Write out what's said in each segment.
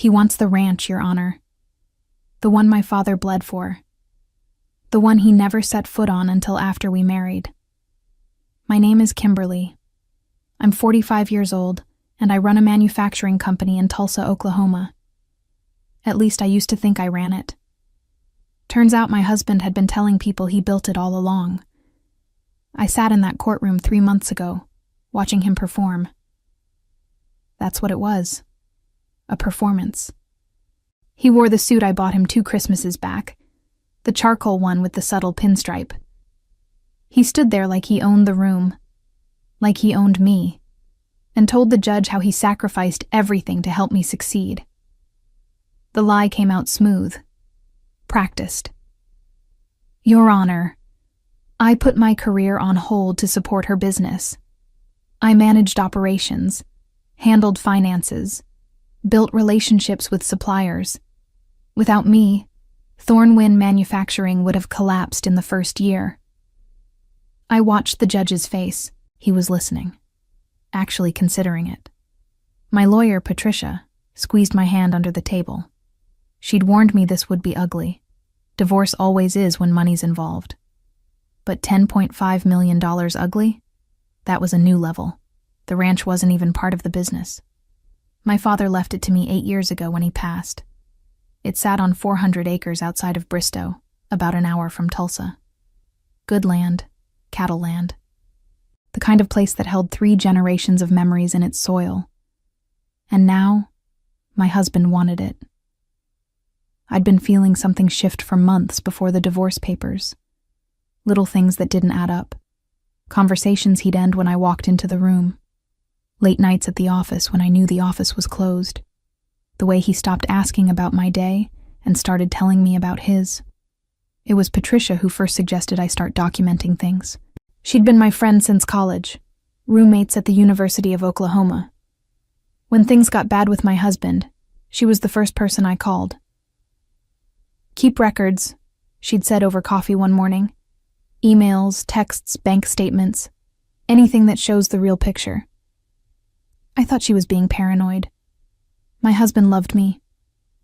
He wants the ranch, Your Honor. The one my father bled for. The one he never set foot on until after we married. My name is Kimberly. I'm 45 years old, and I run a manufacturing company in Tulsa, Oklahoma. At least I used to think I ran it. Turns out my husband had been telling people he built it all along. I sat in that courtroom 3 months ago, watching him perform. That's what it was. A performance. He wore the suit I bought him 2 Christmases back, the charcoal one with the subtle pinstripe. He stood there like he owned the room, like he owned me, and told the judge how he sacrificed everything to help me succeed. The lie came out smooth, practiced. Your Honor, I put my career on hold to support her business. I managed operations, handled finances, built relationships with suppliers. Without me, Thornwind Manufacturing would have collapsed in the first year. I watched the judge's face. He was listening, actually considering it. My lawyer, Patricia, squeezed my hand under the table. She'd warned me this would be ugly. Divorce always is when money's involved. But $10.5 million ugly? That was a new level. The ranch wasn't even part of the business. My father left it to me 8 years ago when he passed. It sat on 400 acres outside of Bristow, about an hour from Tulsa. Good land, cattle land. The kind of place that held 3 generations of memories in its soil. And now, my husband wanted it. I'd been feeling something shift for months before the divorce papers. Little things that didn't add up. Conversations he'd end when I walked into the room. Late nights at the office when I knew the office was closed. The way he stopped asking about my day and started telling me about his. It was Patricia who first suggested I start documenting things. She'd been my friend since college, roommates at the University of Oklahoma. When things got bad with my husband, she was the first person I called. Keep records, she'd said over coffee one morning. Emails, texts, bank statements, anything that shows the real picture. I thought she was being paranoid. My husband loved me.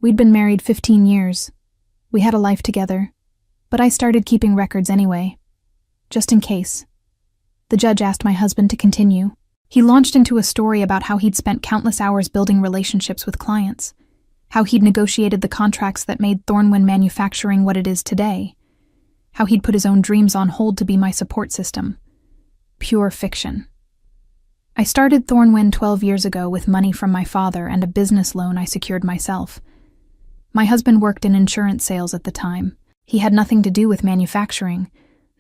We'd been married 15 years. We had a life together, but I started keeping records anyway, just in case. The judge asked my husband to continue. He launched into a story about how he'd spent countless hours building relationships with clients, how he'd negotiated the contracts that made Thornwind Manufacturing what it is today, how he'd put his own dreams on hold to be my support system. Pure fiction. I started Thornwind 12 years ago with money from my father and a business loan I secured myself. My husband worked in insurance sales at the time. He had nothing to do with manufacturing,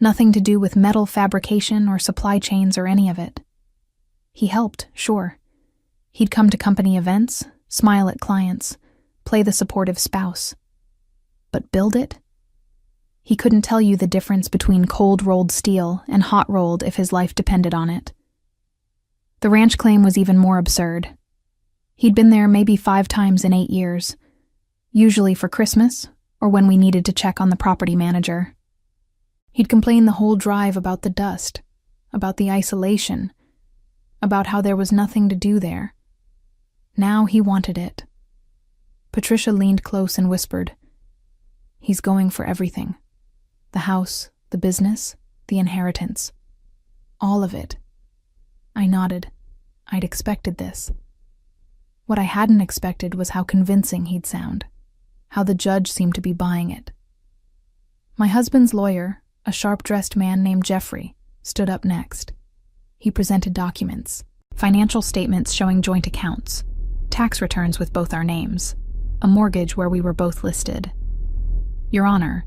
nothing to do with metal fabrication or supply chains or any of it. He helped, sure. He'd come to company events, smile at clients, play the supportive spouse. But build it? He couldn't tell you the difference between cold-rolled steel and hot-rolled if his life depended on it. The ranch claim was even more absurd. He'd been there maybe 5 times in 8 years, usually for Christmas or when we needed to check on the property manager. He'd complain the whole drive about the dust, about the isolation, about how there was nothing to do there. Now he wanted it. Patricia leaned close and whispered, "He's going for everything. The house, the business, the inheritance. All of it." I nodded. I'd expected this. What I hadn't expected was how convincing he'd sound, how the judge seemed to be buying it. My husband's lawyer, a sharp-dressed man named Jeffrey, stood up next. He presented documents, financial statements showing joint accounts, tax returns with both our names, a mortgage where we were both listed. Your Honor,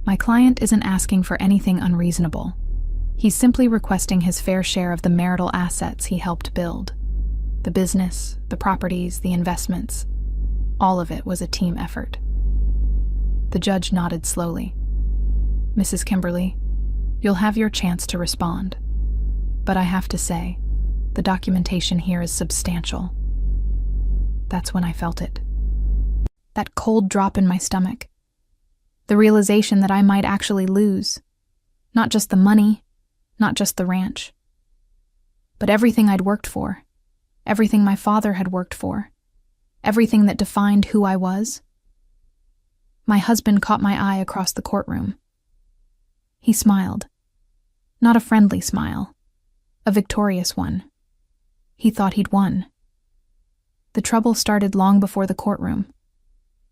my client isn't asking for anything unreasonable. He's simply requesting his fair share of the marital assets he helped build. The business, the properties, the investments. All of it was a team effort. The judge nodded slowly. "Mrs. Kimberly, you'll have your chance to respond. But I have to say, the documentation here is substantial." That's when I felt it. That cold drop in my stomach. The realization that I might actually lose. Not just the money, not just the ranch, but everything I'd worked for, everything my father had worked for. everything that defined who I was. My husband caught my eye across the courtroom. He smiled. Not a friendly smile, a victorious one. He thought he'd won. The trouble started long before the courtroom.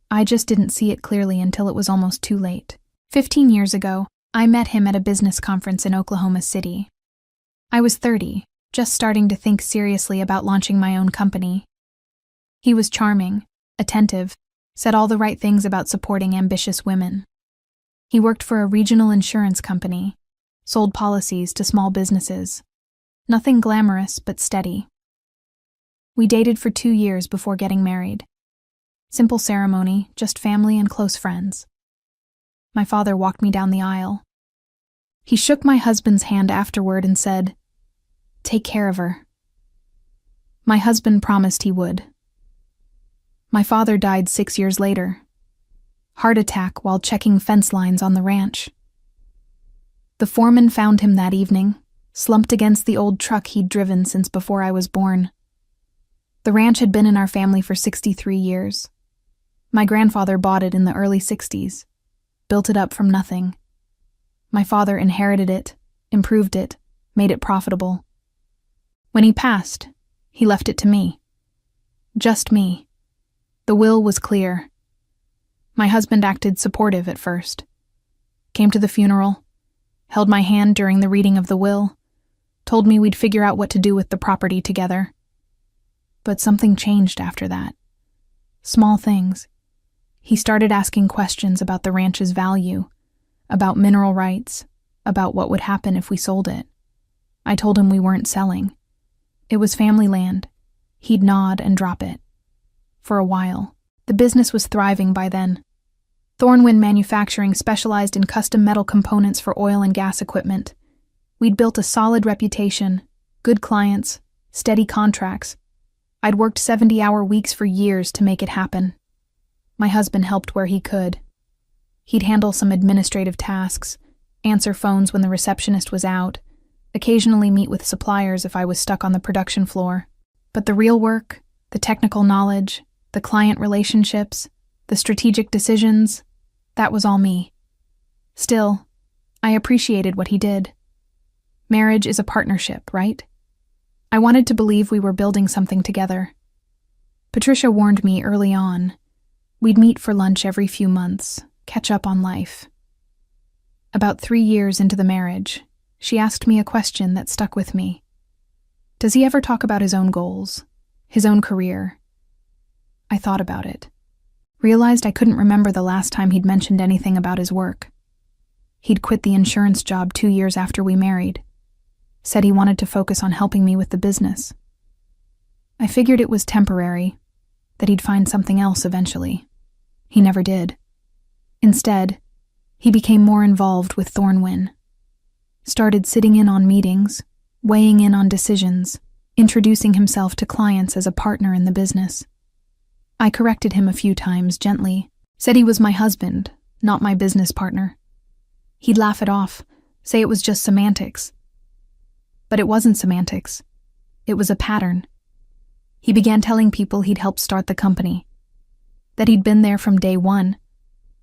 I just didn't see it clearly until it was almost too late. 15 years ago, I met him at a business conference in Oklahoma City. I was 30, just starting to think seriously about launching my own company. He was charming, attentive, said all the right things about supporting ambitious women. He worked for a regional insurance company, sold policies to small businesses. Nothing glamorous, but steady. We dated for 2 years before getting married. Simple ceremony, just family and close friends. My father walked me down the aisle. He shook my husband's hand afterward and said, "Take care of her." My husband promised he would. My father died 6 years later. Heart attack while checking fence lines on the ranch. The foreman found him that evening, slumped against the old truck he'd driven since before I was born. The ranch had been in our family for 63 years. My grandfather bought it in the early 60s, built it up from nothing. My father inherited it, improved it, made it profitable. When he passed, he left it to me. Just me. The will was clear. My husband acted supportive at first. Came to the funeral, held my hand during the reading of the will, told me we'd figure out what to do with the property together. But something changed after that. Small things. He started asking questions about the ranch's value, about mineral rights, about what would happen if we sold it. I told him we weren't selling. It was family land. He'd nod and drop it. For a while. The business was thriving by then. Thornwind Manufacturing specialized in custom metal components for oil and gas equipment. We'd built a solid reputation, good clients, steady contracts. I'd worked 70-hour weeks for years to make it happen. My husband helped where he could. He'd handle some administrative tasks, answer phones when the receptionist was out, occasionally meet with suppliers if I was stuck on the production floor. But the real work, the technical knowledge, the client relationships, the strategic decisions, that was all me. Still, I appreciated what he did. Marriage is a partnership, right? I wanted to believe we were building something together. Patricia warned me early on. We'd meet for lunch every few months, catch up on life. About 3 years into the marriage, she asked me a question that stuck with me. Does he ever talk about his own goals, his own career? I thought about it. Realized I couldn't remember the last time he'd mentioned anything about his work. He'd quit the insurance job 2 years after we married. Said he wanted to focus on helping me with the business. I figured it was temporary, that he'd find something else eventually. He never did. Instead, he became more involved with Thornwind. Started sitting in on meetings, weighing in on decisions, introducing himself to clients as a partner in the business. I corrected him a few times gently, said he was my husband, not my business partner. He'd laugh it off, say it was just semantics. But it wasn't semantics. It was a pattern. He began telling people he'd helped start the company, that he'd been there from day one,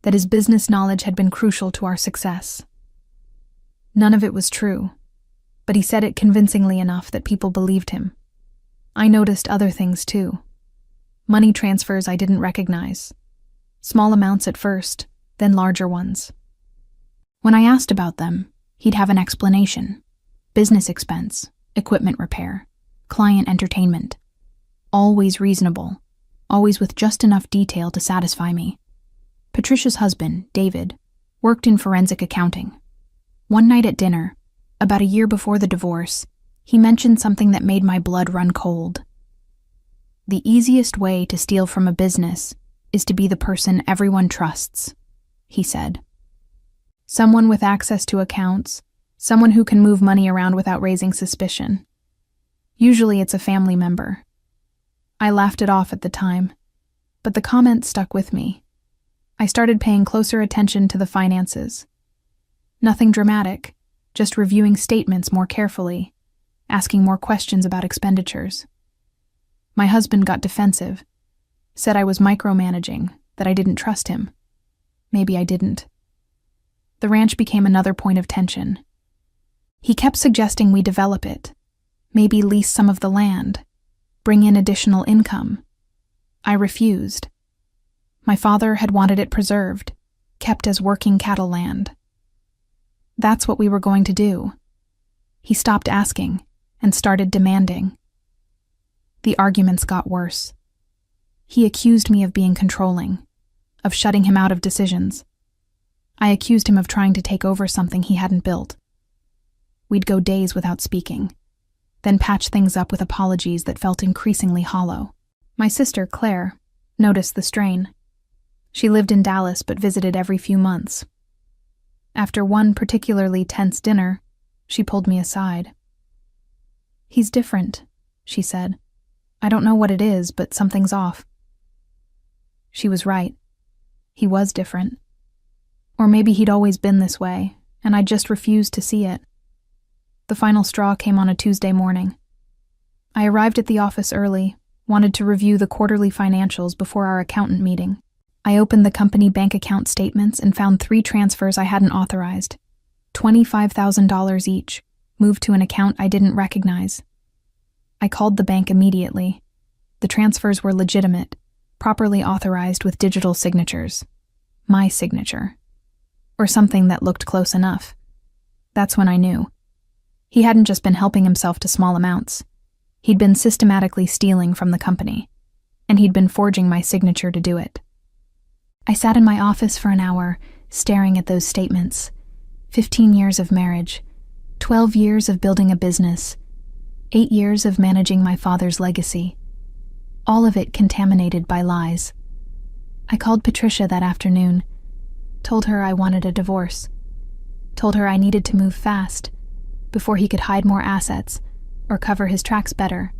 that his business knowledge had been crucial to our success. None of it was true, but he said it convincingly enough that people believed him. I noticed other things too. Money transfers I didn't recognize. Small amounts at first, then larger ones. When I asked about them, he'd have an explanation. Business expense, equipment repair, client entertainment. Always reasonable, always with just enough detail to satisfy me. Patricia's husband, David, worked in forensic accounting. One night at dinner, about a year before the divorce, he mentioned something that made my blood run cold. The easiest way to steal from a business is to be the person everyone trusts, he said. Someone with access to accounts, someone who can move money around without raising suspicion. Usually it's a family member. I laughed it off at the time, but the comment stuck with me. I started paying closer attention to the finances. Nothing dramatic, just reviewing statements more carefully, asking more questions about expenditures. My husband got defensive. Said I was micromanaging, that I didn't trust him. Maybe I didn't. The ranch became another point of tension. He kept suggesting we develop it, maybe lease some of the land, bring in additional income. I refused. My father had wanted it preserved, kept as working cattle land. That's what we were going to do. He stopped asking and started demanding. The arguments got worse. He accused me of being controlling, of shutting him out of decisions. I accused him of trying to take over something he hadn't built. We'd go days without speaking, then patch things up with apologies that felt increasingly hollow. My sister, Claire, noticed the strain. She lived in Dallas but visited every few months. After one particularly tense dinner, she pulled me aside. "He's different," she said. "I don't know what it is, but something's off." She was right. He was different. Or maybe he'd always been this way, and I just refused to see it. The final straw came on a Tuesday morning. I arrived at the office early, wanted to review the quarterly financials before our accountant meeting. I opened the company bank account statements and found 3 transfers I hadn't authorized, $25,000 each, moved to an account I didn't recognize. I called the bank immediately. The transfers were legitimate, properly authorized with digital signatures. My signature. Or something that looked close enough. That's when I knew. He hadn't just been helping himself to small amounts. He'd been systematically stealing from the company, and he'd been forging my signature to do it. I sat in my office for an hour, staring at those statements. 15 years of marriage, 12 years of building a business, 8 years of managing my father's legacy. All of it contaminated by lies. I called Patricia that afternoon, told her I wanted a divorce, told her I needed to move fast before he could hide more assets or cover his tracks better.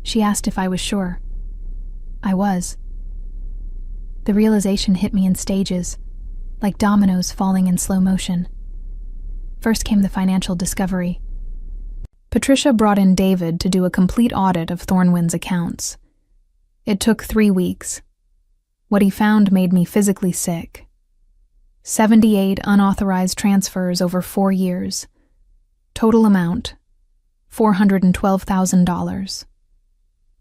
She asked if I was sure. I was. The realization hit me in stages, like dominoes falling in slow motion. First came the financial discovery. Patricia brought in David to do a complete audit of Thornwind's accounts. It took 3 weeks. What he found made me physically sick. 78 unauthorized transfers over 4 years. Total amount, $412,000.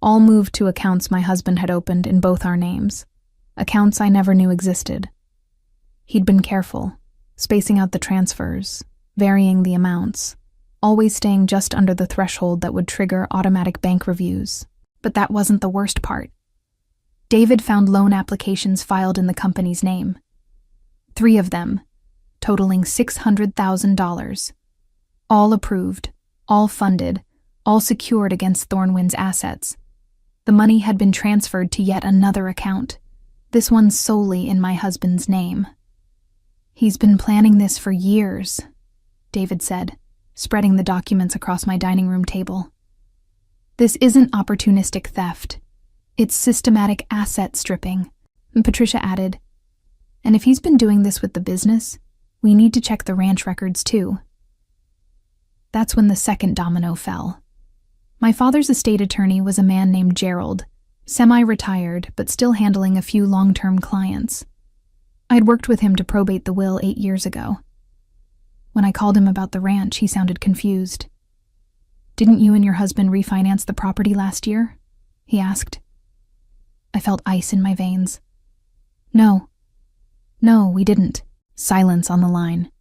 All moved to accounts my husband had opened in both our names, accounts I never knew existed. He'd been careful, spacing out the transfers, varying the amounts, always staying just under the threshold that would trigger automatic bank reviews. But that wasn't the worst part. David found loan applications filed in the company's name. 3 of them, totaling $600,000. All approved, all funded, all secured against Thornwind's assets. The money had been transferred to yet another account, this one solely in my husband's name. "He's been planning this for years," David said, spreading the documents across my dining room table. "This isn't opportunistic theft. It's systematic asset stripping," and Patricia added. "And if he's been doing this with the business, we need to check the ranch records too." That's when the second domino fell. My father's estate attorney was a man named Gerald, semi-retired but still handling a few long-term clients. I'd worked with him to probate the will 8 years ago. When I called him about the ranch, he sounded confused. "Didn't you and your husband refinance the property last year?" he asked. I felt ice in my veins. No, we didn't." Silence on the line.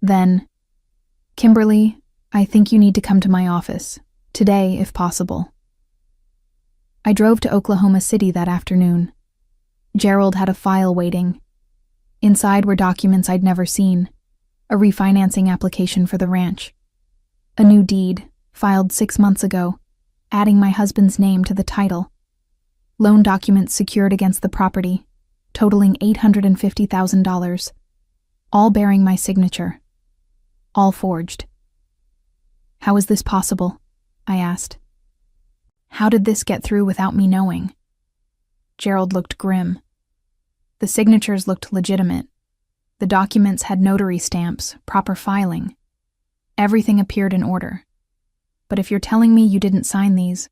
Then, "Kimberly, I think you need to come to my office, today if possible." I drove to Oklahoma City that afternoon. Gerald had a file waiting. Inside were documents I'd never seen, a refinancing application for the ranch, a new deed, filed 6 months ago, adding my husband's name to the title, loan documents secured against the property, totaling $850,000, all bearing my signature, all forged. "How is this possible?" I asked. "How did this get through without me knowing?" Gerald looked grim. The signatures looked legitimate. The documents had notary stamps, proper filing. Everything appeared in order. But if you're telling me you didn't sign these,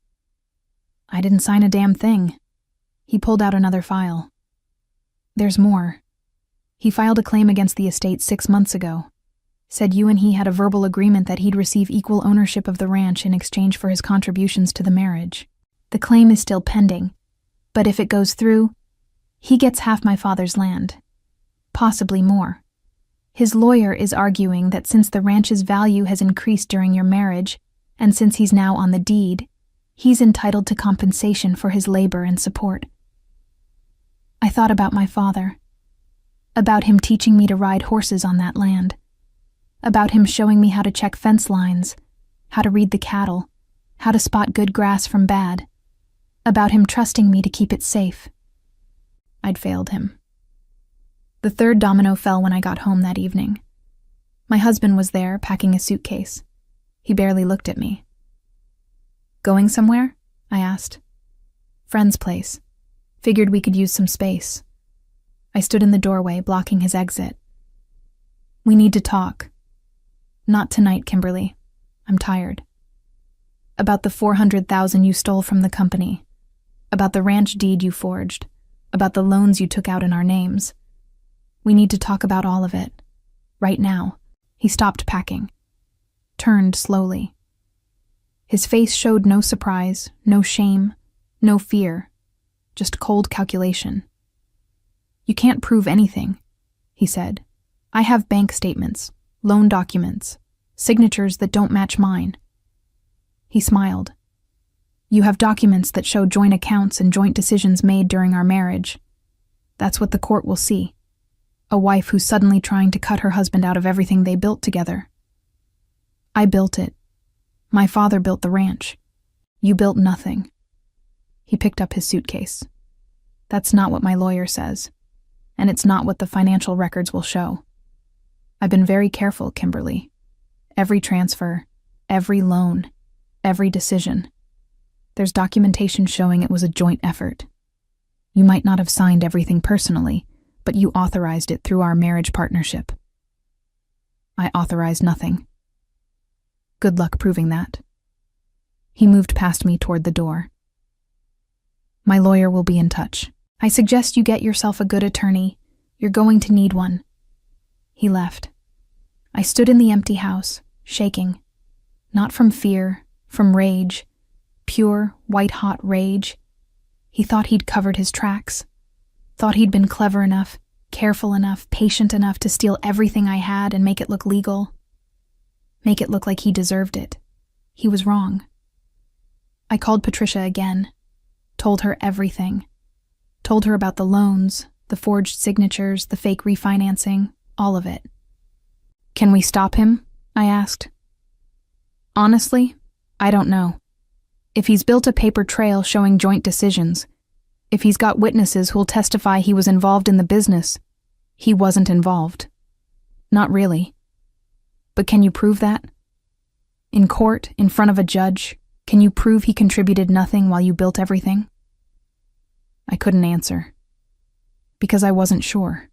I didn't sign a damn thing. He pulled out another file. There's more. He filed a claim against the estate 6 months ago. Said you and he had a verbal agreement that he'd receive equal ownership of the ranch in exchange for his contributions to the marriage. The claim is still pending, but if it goes through, he gets half my father's land. Possibly more. His lawyer is arguing that since the ranch's value has increased during your marriage, and since he's now on the deed, he's entitled to compensation for his labor and support. I thought about my father, about him teaching me to ride horses on that land, about him showing me how to check fence lines, how to read the cattle, how to spot good grass from bad, about him trusting me to keep it safe. I'd failed him. The third domino fell when I got home that evening. My husband was there, packing a suitcase. He barely looked at me. Going somewhere? I asked. Friend's place. Figured we could use some space. I stood in the doorway, blocking his exit. We need to talk. Not tonight, Kimberly. I'm tired. About the $400,000 you stole from the company. About the ranch deed you forged. About the loans you took out in our names. We need to talk about all of it. Right now. He stopped packing. Turned slowly. His face showed no surprise, no shame, no fear. Just cold calculation. You can't prove anything, he said. I have bank statements, loan documents, signatures that don't match mine. He smiled. You have documents that show joint accounts and joint decisions made during our marriage. That's what the court will see. A wife who's suddenly trying to cut her husband out of everything they built together. I built it. My father built the ranch. You built nothing. He picked up his suitcase. That's not what my lawyer says, and it's not what the financial records will show. I've been very careful, Kimberly. Every transfer, every loan, every decision. There's documentation showing it was a joint effort. You might not have signed everything personally, but you authorized it through our marriage partnership. I authorized nothing. Good luck proving that. He moved past me toward the door. My lawyer will be in touch. I suggest you get yourself a good attorney. You're going to need one. He left. I stood in the empty house, shaking. Not from fear, from rage. Pure, white-hot rage. He thought he'd covered his tracks. Thought he'd been clever enough, careful enough, patient enough to steal everything I had and make it look legal. Make it look like he deserved it. He was wrong. I called Patricia again. Told her everything. Told her about the loans, the forged signatures, the fake refinancing, all of it. Can we stop him? I asked. Honestly, I don't know. If he's built a paper trail showing joint decisions, if he's got witnesses who'll testify he was involved in the business, he wasn't involved. Not really. But can you prove that? In court, in front of a judge, can you prove he contributed nothing while you built everything? I couldn't answer. Because I wasn't sure.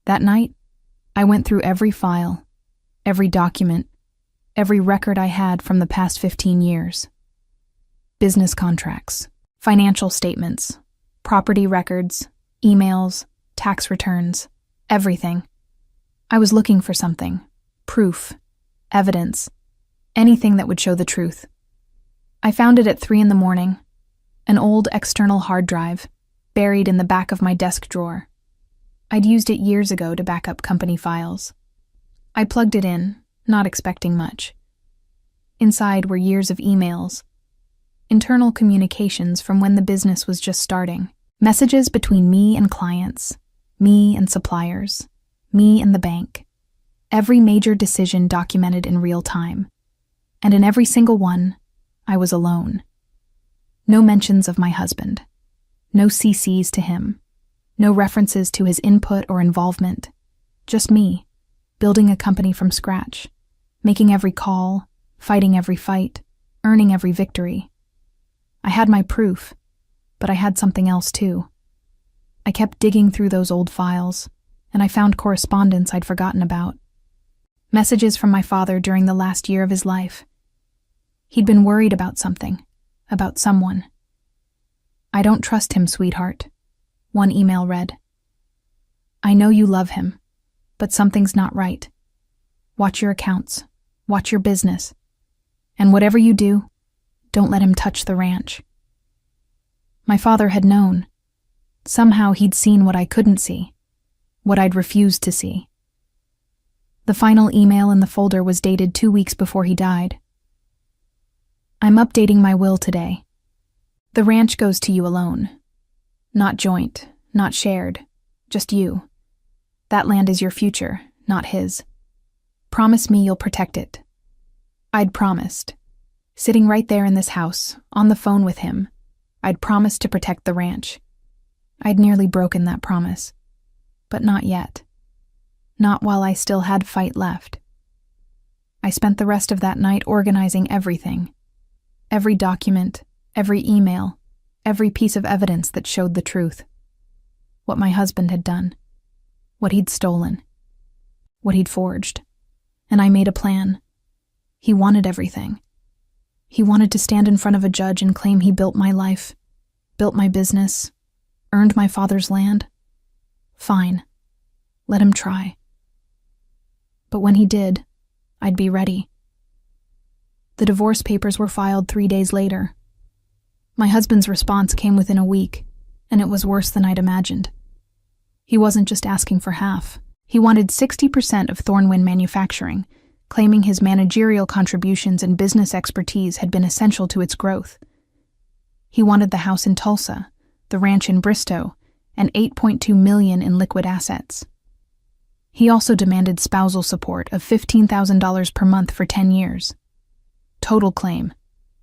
That night, I went through every file, every document, every record I had from the past 15 years. Business contracts, financial statements, property records, emails, tax returns, everything. I was looking for something. Proof, evidence, anything that would show the truth. I found it at 3 a.m, an old external hard drive, buried in the back of my desk drawer. I'd used it years ago to back up company files. I plugged it in, not expecting much. Inside were years of emails, internal communications from when the business was just starting, messages between me and clients, me and suppliers, me and the bank. Every major decision documented in real time. And in every single one, I was alone. No mentions of my husband. No CCs to him. No references to his input or involvement. Just me, building a company from scratch, making every call, fighting every fight, earning every victory. I had my proof, but I had something else too. I kept digging through those old files, and I found correspondence I'd forgotten about. Messages from my father during the last year of his life. He'd been worried about something, about someone. "I don't trust him, sweetheart," one email read. "I know you love him, but something's not right. Watch your accounts, watch your business, and whatever you do, don't let him touch the ranch." My father had known. Somehow he'd seen what I couldn't see, what I'd refused to see. The final email in the folder was dated 2 weeks before he died. "I'm updating my will today. The ranch goes to you alone. Not joint, not shared, just you. That land is your future, not his. Promise me you'll protect it." I'd promised. Sitting right there in this house, on the phone with him, I'd promised to protect the ranch. I'd nearly broken that promise. But not yet. Not while I still had fight left. I spent the rest of that night organizing everything. Every document, every email, every piece of evidence that showed the truth. What my husband had done. What he'd stolen. What he'd forged. And I made a plan. He wanted everything. He wanted to stand in front of a judge and claim he built my life, built my business, earned my father's land. Fine. Let him try. But when he did, I'd be ready. The divorce papers were filed 3 days later. My husband's response came within a week, and it was worse than I'd imagined. He wasn't just asking for half. He wanted 60% of Thornwind Manufacturing, claiming his managerial contributions and business expertise had been essential to its growth. He wanted the house in Tulsa, the ranch in Bristow, and $8.2 million in liquid assets. He also demanded spousal support of $15,000 per month for 10 years. Total claim,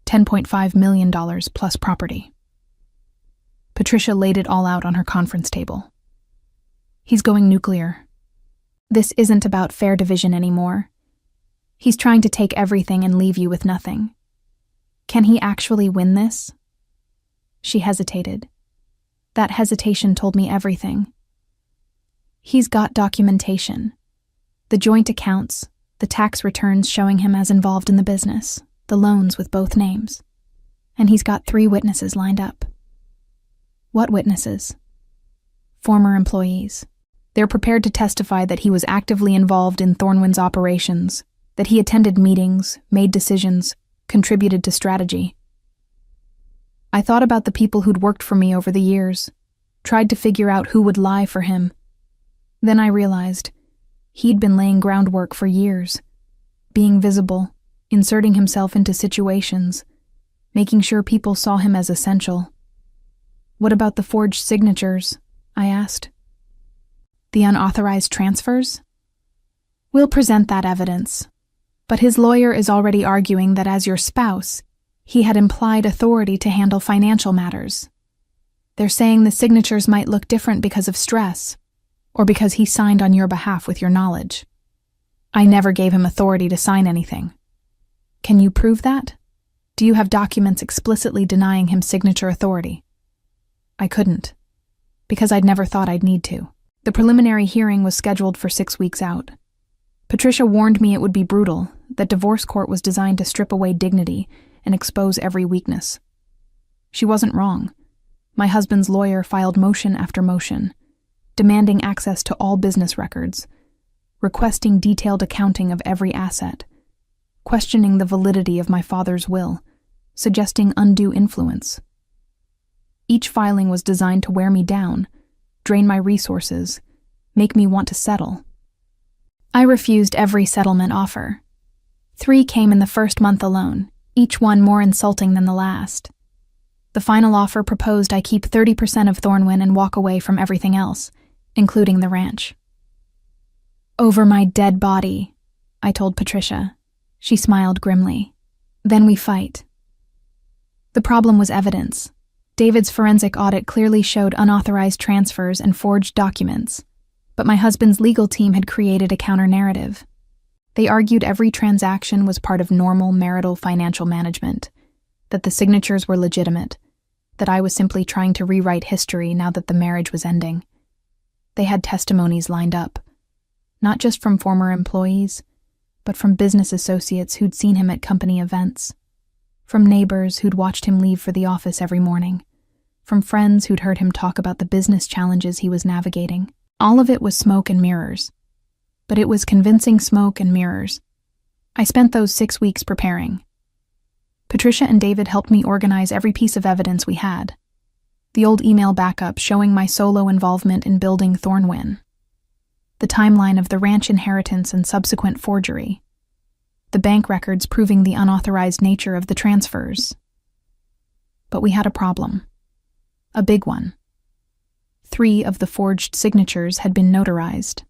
$10.5 million plus property. Patricia laid it all out on her conference table. "He's going nuclear. This isn't about fair division anymore. He's trying to take everything and leave you with nothing. Can he actually win this?" She hesitated. That hesitation told me everything. "He's got documentation. The joint accounts, the tax returns showing him as involved in the business, the loans with both names. And he's got 3 witnesses lined up." "What witnesses?" "Former employees. They're prepared to testify that he was actively involved in Thornwind's operations, that he attended meetings, made decisions, contributed to strategy." I thought about the people who'd worked for me over the years, tried to figure out who would lie for him. Then I realized he'd been laying groundwork for years, being visible, inserting himself into situations, making sure people saw him as essential. "What about the forged signatures?" I asked. "The unauthorized transfers?" "We'll present that evidence. But his lawyer is already arguing that as your spouse, he had implied authority to handle financial matters. They're saying the signatures might look different because of stress, or because he signed on your behalf with your knowledge. I never gave him authority to sign anything. Can you prove that? Do you have documents explicitly denying him signature authority?" I couldn't, because I'd never thought I'd need to. The preliminary hearing was scheduled for 6 weeks out. Patricia warned me it would be brutal, that divorce court was designed to strip away dignity and expose every weakness. She wasn't wrong. My husband's lawyer filed motion after motion, demanding access to all business records, requesting detailed accounting of every asset, questioning the validity of my father's will, suggesting undue influence. Each filing was designed to wear me down, drain my resources, make me want to settle. I refused every settlement offer. 3 came in the first month alone, each one more insulting than the last. The final offer proposed I keep 30% of Thornwind and walk away from everything else, including the ranch. "Over my dead body," I told Patricia. She smiled grimly. "Then we fight." The problem was evidence. David's forensic audit clearly showed unauthorized transfers and forged documents, but my husband's legal team had created a counter-narrative. They argued every transaction was part of normal marital financial management, that the signatures were legitimate, that I was simply trying to rewrite history now that the marriage was ending. They had testimonies lined up, not just from former employees, but from business associates who'd seen him at company events, from neighbors who'd watched him leave for the office every morning, from friends who'd heard him talk about the business challenges he was navigating. All of it was smoke and mirrors. But it was convincing smoke and mirrors. I spent those 6 weeks preparing. Patricia and David helped me organize every piece of evidence we had. The old email backup showing my solo involvement in building Thornwyn. The timeline of the ranch inheritance and subsequent forgery. The bank records proving the unauthorized nature of the transfers. But we had a problem. A big one. 3 of the forged signatures had been notarized.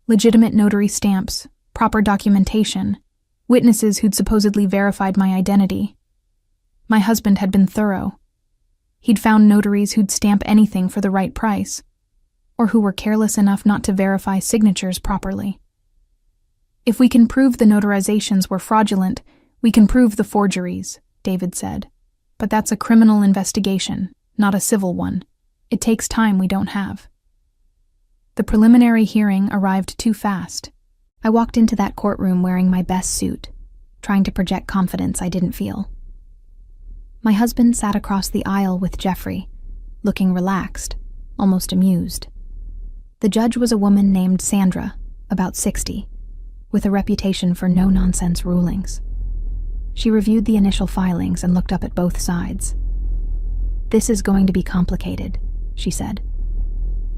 Legitimate notary stamps, proper documentation, witnesses who'd supposedly verified my identity. My husband had been thorough. He'd found notaries who'd stamp anything for the right price, or who were careless enough not to verify signatures properly. If we can prove the notarizations were fraudulent, we can prove the forgeries, David said. But that's a criminal investigation, not a civil one. It takes time we don't have. The preliminary hearing arrived too fast. I walked into that courtroom wearing my best suit, trying to project confidence I didn't feel. My husband sat across the aisle with Jeffrey, looking relaxed, almost amused. The judge was a woman named Sandra, about 60, with a reputation for no-nonsense rulings. She reviewed the initial filings and looked up at both sides. "This is going to be complicated," she said.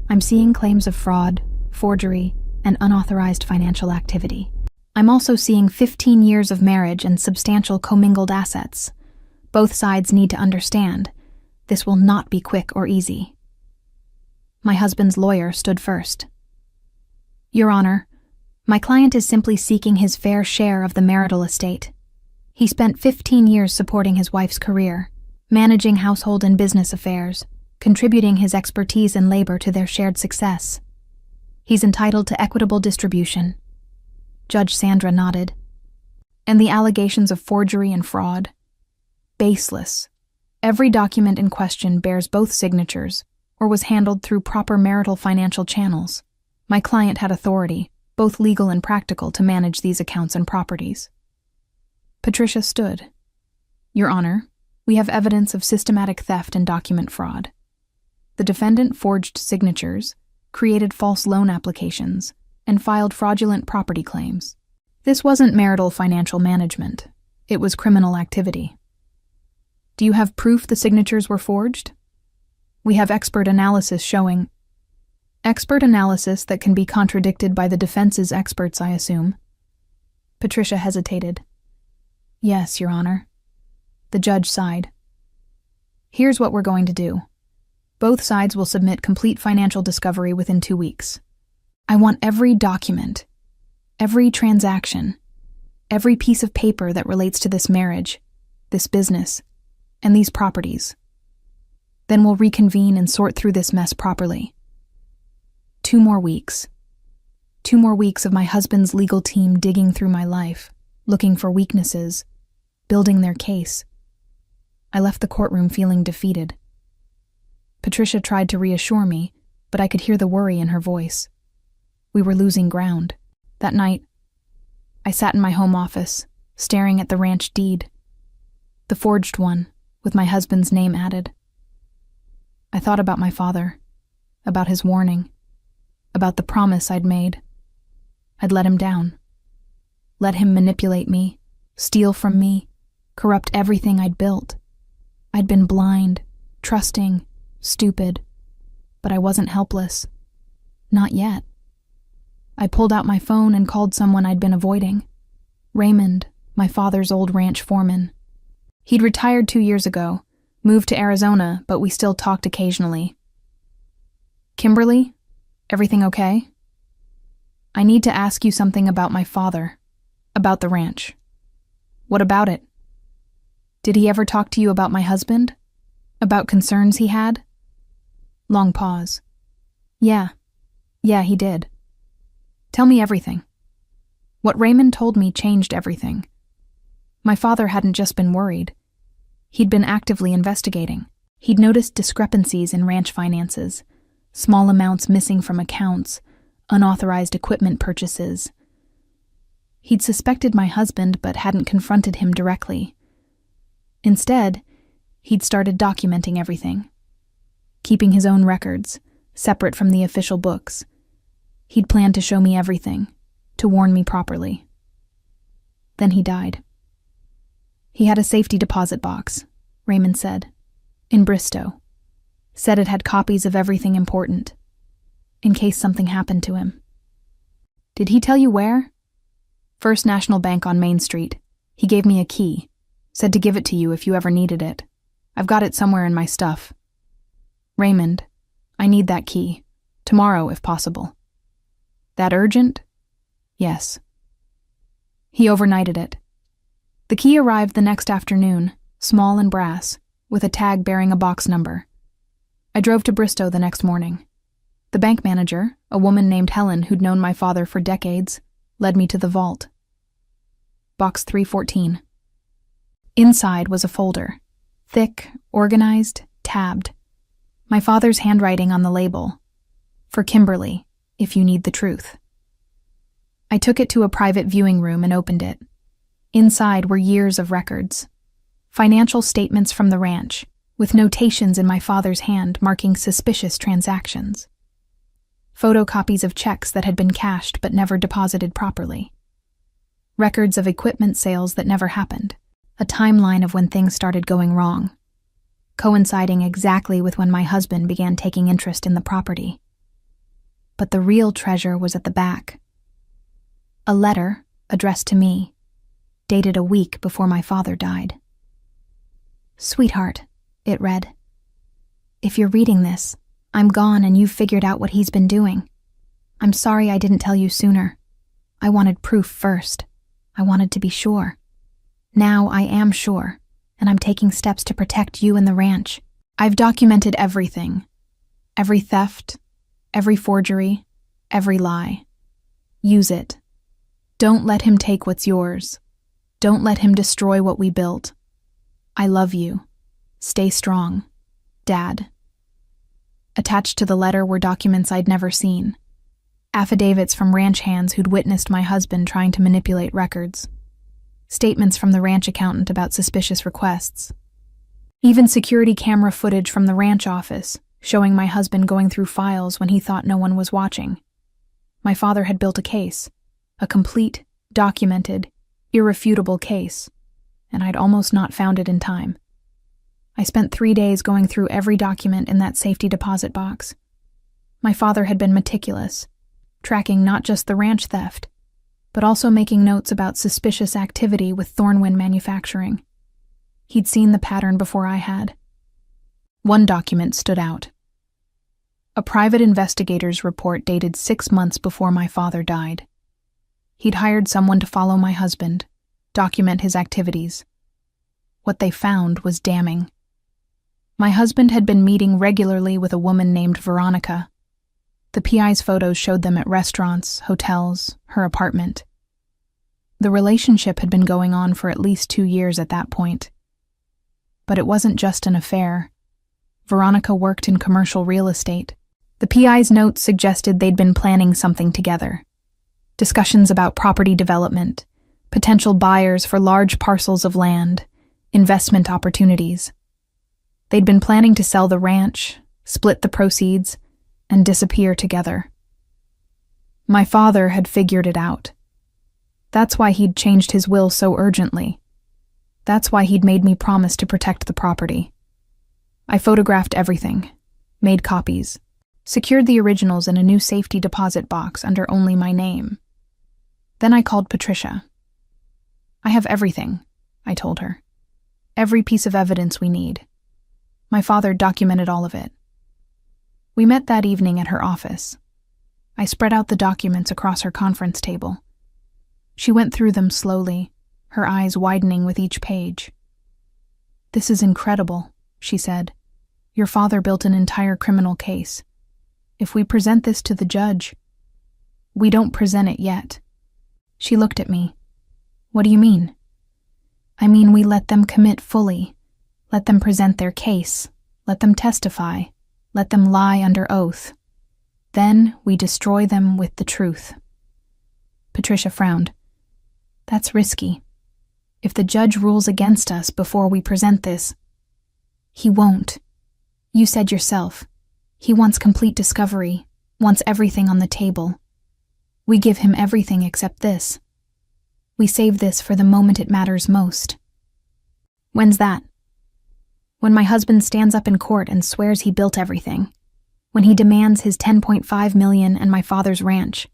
"I'm seeing claims of fraud, forgery, and unauthorized financial activity. I'm also seeing 15 years of marriage and substantial commingled assets. Both sides need to understand. This will not be quick or easy." My husband's lawyer stood first. "Your Honor, my client is simply seeking his fair share of the marital estate. He spent 15 years supporting his wife's career, managing household and business affairs, contributing his expertise and labor to their shared success. He's entitled to equitable distribution." Judge Sandra nodded. "And the allegations of forgery and fraud? Baseless. Every document in question bears both signatures or was handled through proper marital financial channels. My client had authority, both legal and practical, to manage these accounts and properties." Patricia stood. "Your Honor, we have evidence of systematic theft and document fraud. The defendant forged signatures, created false loan applications, and filed fraudulent property claims. This wasn't marital financial management. It was criminal activity." "Do you have proof the signatures were forged?" "We have expert analysis showing—" "Expert analysis that can be contradicted by the defense's experts, I assume." Patricia hesitated. "Yes, Your Honor." The judge sighed. "Here's what we're going to do. Both sides will submit complete financial discovery within 2 weeks. I want every document, every transaction, every piece of paper that relates to this marriage, this business, and these properties. Then we'll reconvene and sort through this mess properly. 2 more weeks. 2 more weeks of my husband's legal team digging through my life, looking for weaknesses, building their case." I left the courtroom feeling defeated. Patricia tried to reassure me, but I could hear the worry in her voice. We were losing ground. That night, I sat in my home office, staring at the ranch deed. The forged one, with my husband's name added. I thought about my father, about his warning, about the promise I'd made. I'd let him down. Let him manipulate me, steal from me, corrupt everything I'd built. I'd been blind, trusting, stupid, but I wasn't helpless. Not yet. I pulled out my phone and called someone I'd been avoiding. Raymond, my father's old ranch foreman. He'd retired 2 years ago, moved to Arizona, but we still talked occasionally. "Kimberly, everything okay? I need to ask you something about my father, about the ranch." "What about it?" "Did he ever talk to you about my husband? About concerns he had?" Long pause. Yeah, he did. "Tell me everything." What Raymond told me changed everything. My father hadn't just been worried. He'd been actively investigating. He'd noticed discrepancies in ranch finances, small amounts missing from accounts, unauthorized equipment purchases. He'd suspected my husband but hadn't confronted him directly. Instead, He'd started documenting everything, keeping his own records, separate from the official books. He'd planned to show me everything, to warn me properly. Then he died. He had a safety deposit box, Raymond said, in Bristow. Said it had copies of everything important, in case something happened to him. Did he tell you where? First National Bank on Main Street. He gave me a key, said to give it to you if you ever needed it. I've got it somewhere in my stuff. Raymond, I need that key. Tomorrow, if possible. That urgent? Yes. He overnighted it. The key arrived the next afternoon, small and brass, with a tag bearing a box number. I drove to Bristow the next morning. The bank manager, a woman named Helen who'd known my father for decades, led me to the vault. Box 314. Inside was a folder, thick, organized, tabbed. My father's handwriting on the label. For Kimberly, if you need the truth. I took it to a private viewing room and opened it. Inside were years of records. Financial statements from the ranch, with notations in my father's hand marking suspicious transactions. Photocopies of checks that had been cashed but never deposited properly. Records of equipment sales that never happened. A timeline of when things started going wrong, coinciding exactly with when my husband began taking interest in the property. But the real treasure was at the back. A letter, addressed to me, dated a week before my father died. Sweetheart, it read. If you're reading this, I'm gone and you've figured out what he's been doing. I'm sorry I didn't tell you sooner. I wanted proof first. I wanted to be sure. Now I am sure, and I'm taking steps to protect you and the ranch. I've documented everything. Every theft, every forgery, every lie. Use it. Don't let him take what's yours. Don't let him destroy what we built. I love you. Stay strong. Dad. Attached to the letter were documents I'd never seen. Affidavits from ranch hands who'd witnessed my husband trying to manipulate records. Statements from the ranch accountant about suspicious requests. Even security camera footage from the ranch office, showing my husband going through files when he thought no one was watching. My father had built a case, a complete, documented, irrefutable case, and I'd almost not found it in time. I spent 3 days going through every document in that safety deposit box. My father had been meticulous, tracking not just the ranch theft, but also making notes about suspicious activity with Thornwind Manufacturing. He'd seen the pattern before I had. One document stood out. A private investigator's report dated 6 months before my father died. He'd hired someone to follow my husband, document his activities. What they found was damning. My husband had been meeting regularly with a woman named Veronica. The PI's photos showed them at restaurants, hotels, her apartment. The relationship had been going on for at least 2 years at that point. But it wasn't just an affair. Veronica worked in commercial real estate. The PI's notes suggested they'd been planning something together. Discussions about property development, potential buyers for large parcels of land, investment opportunities. They'd been planning to sell the ranch, split the proceeds, and disappear together. My father had figured it out. That's why he'd changed his will so urgently. That's why he'd made me promise to protect the property. I photographed everything, made copies, secured the originals in a new safety deposit box under only my name. Then I called Patricia. I have everything, I told her. Every piece of evidence we need. My father documented all of it. We met that evening at her office. I spread out the documents across her conference table. She went through them slowly, her eyes widening with each page. This is incredible, she said. Your father built an entire criminal case. If we present this to the judge, we don't present it yet. She looked at me. What do you mean? I mean we let them commit fully. Let them present their case. Let them testify. Let them lie under oath. Then we destroy them with the truth. Patricia frowned. That's risky. If the judge rules against us before we present this, He won't. You said yourself. He wants complete discovery, wants everything on the table. We give him everything except this. We save this for the moment it matters most. When's that? When my husband stands up in court and swears he built everything. When he demands his $10.5 million and my father's ranch.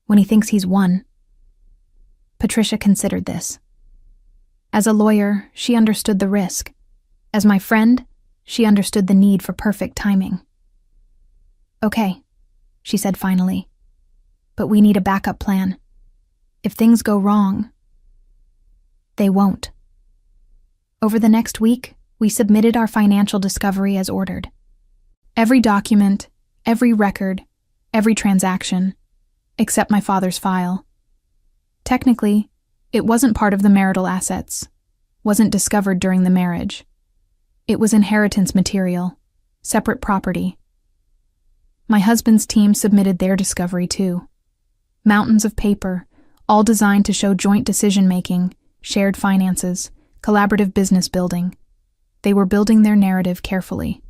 When he thinks he's won. Patricia considered this. As a lawyer, she understood the risk. As my friend, she understood the need for perfect timing. Okay, she said finally. But we need a backup plan. If things go wrong, they won't. Over the next week, we submitted our financial discovery as ordered. Every document, every record, every transaction, except my father's file. Technically, it wasn't part of the marital assets, wasn't discovered during the marriage. It was inheritance material, separate property. My husband's team submitted their discovery too. Mountains of paper, all designed to show joint decision-making, shared finances, collaborative business building. They were building their narrative carefully.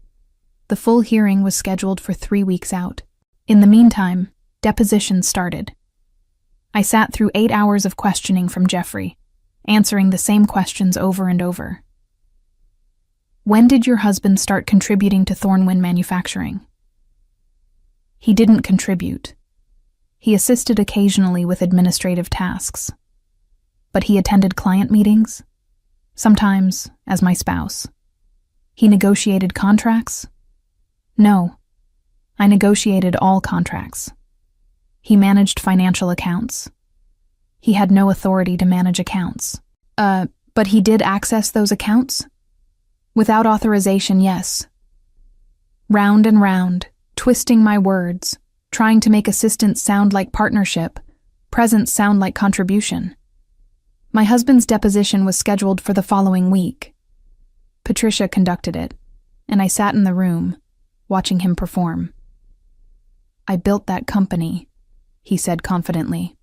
The full hearing was scheduled for 3 weeks out. In the meantime, depositions started. I sat through 8 hours of questioning from Jeffrey, answering the same questions over and over. When did your husband start contributing to Thornwind Manufacturing? He didn't contribute. He assisted occasionally with administrative tasks. But he attended client meetings, sometimes as my spouse. He negotiated contracts? No, I negotiated all contracts. He managed financial accounts. He had no authority to manage accounts. But he did access those accounts? Without authorization, yes. Round and round, twisting my words, trying to make assistance sound like partnership, presence sound like contribution. My husband's deposition was scheduled for the following week. Patricia conducted it, and I sat in the room, watching him perform. I built that company, he said confidently.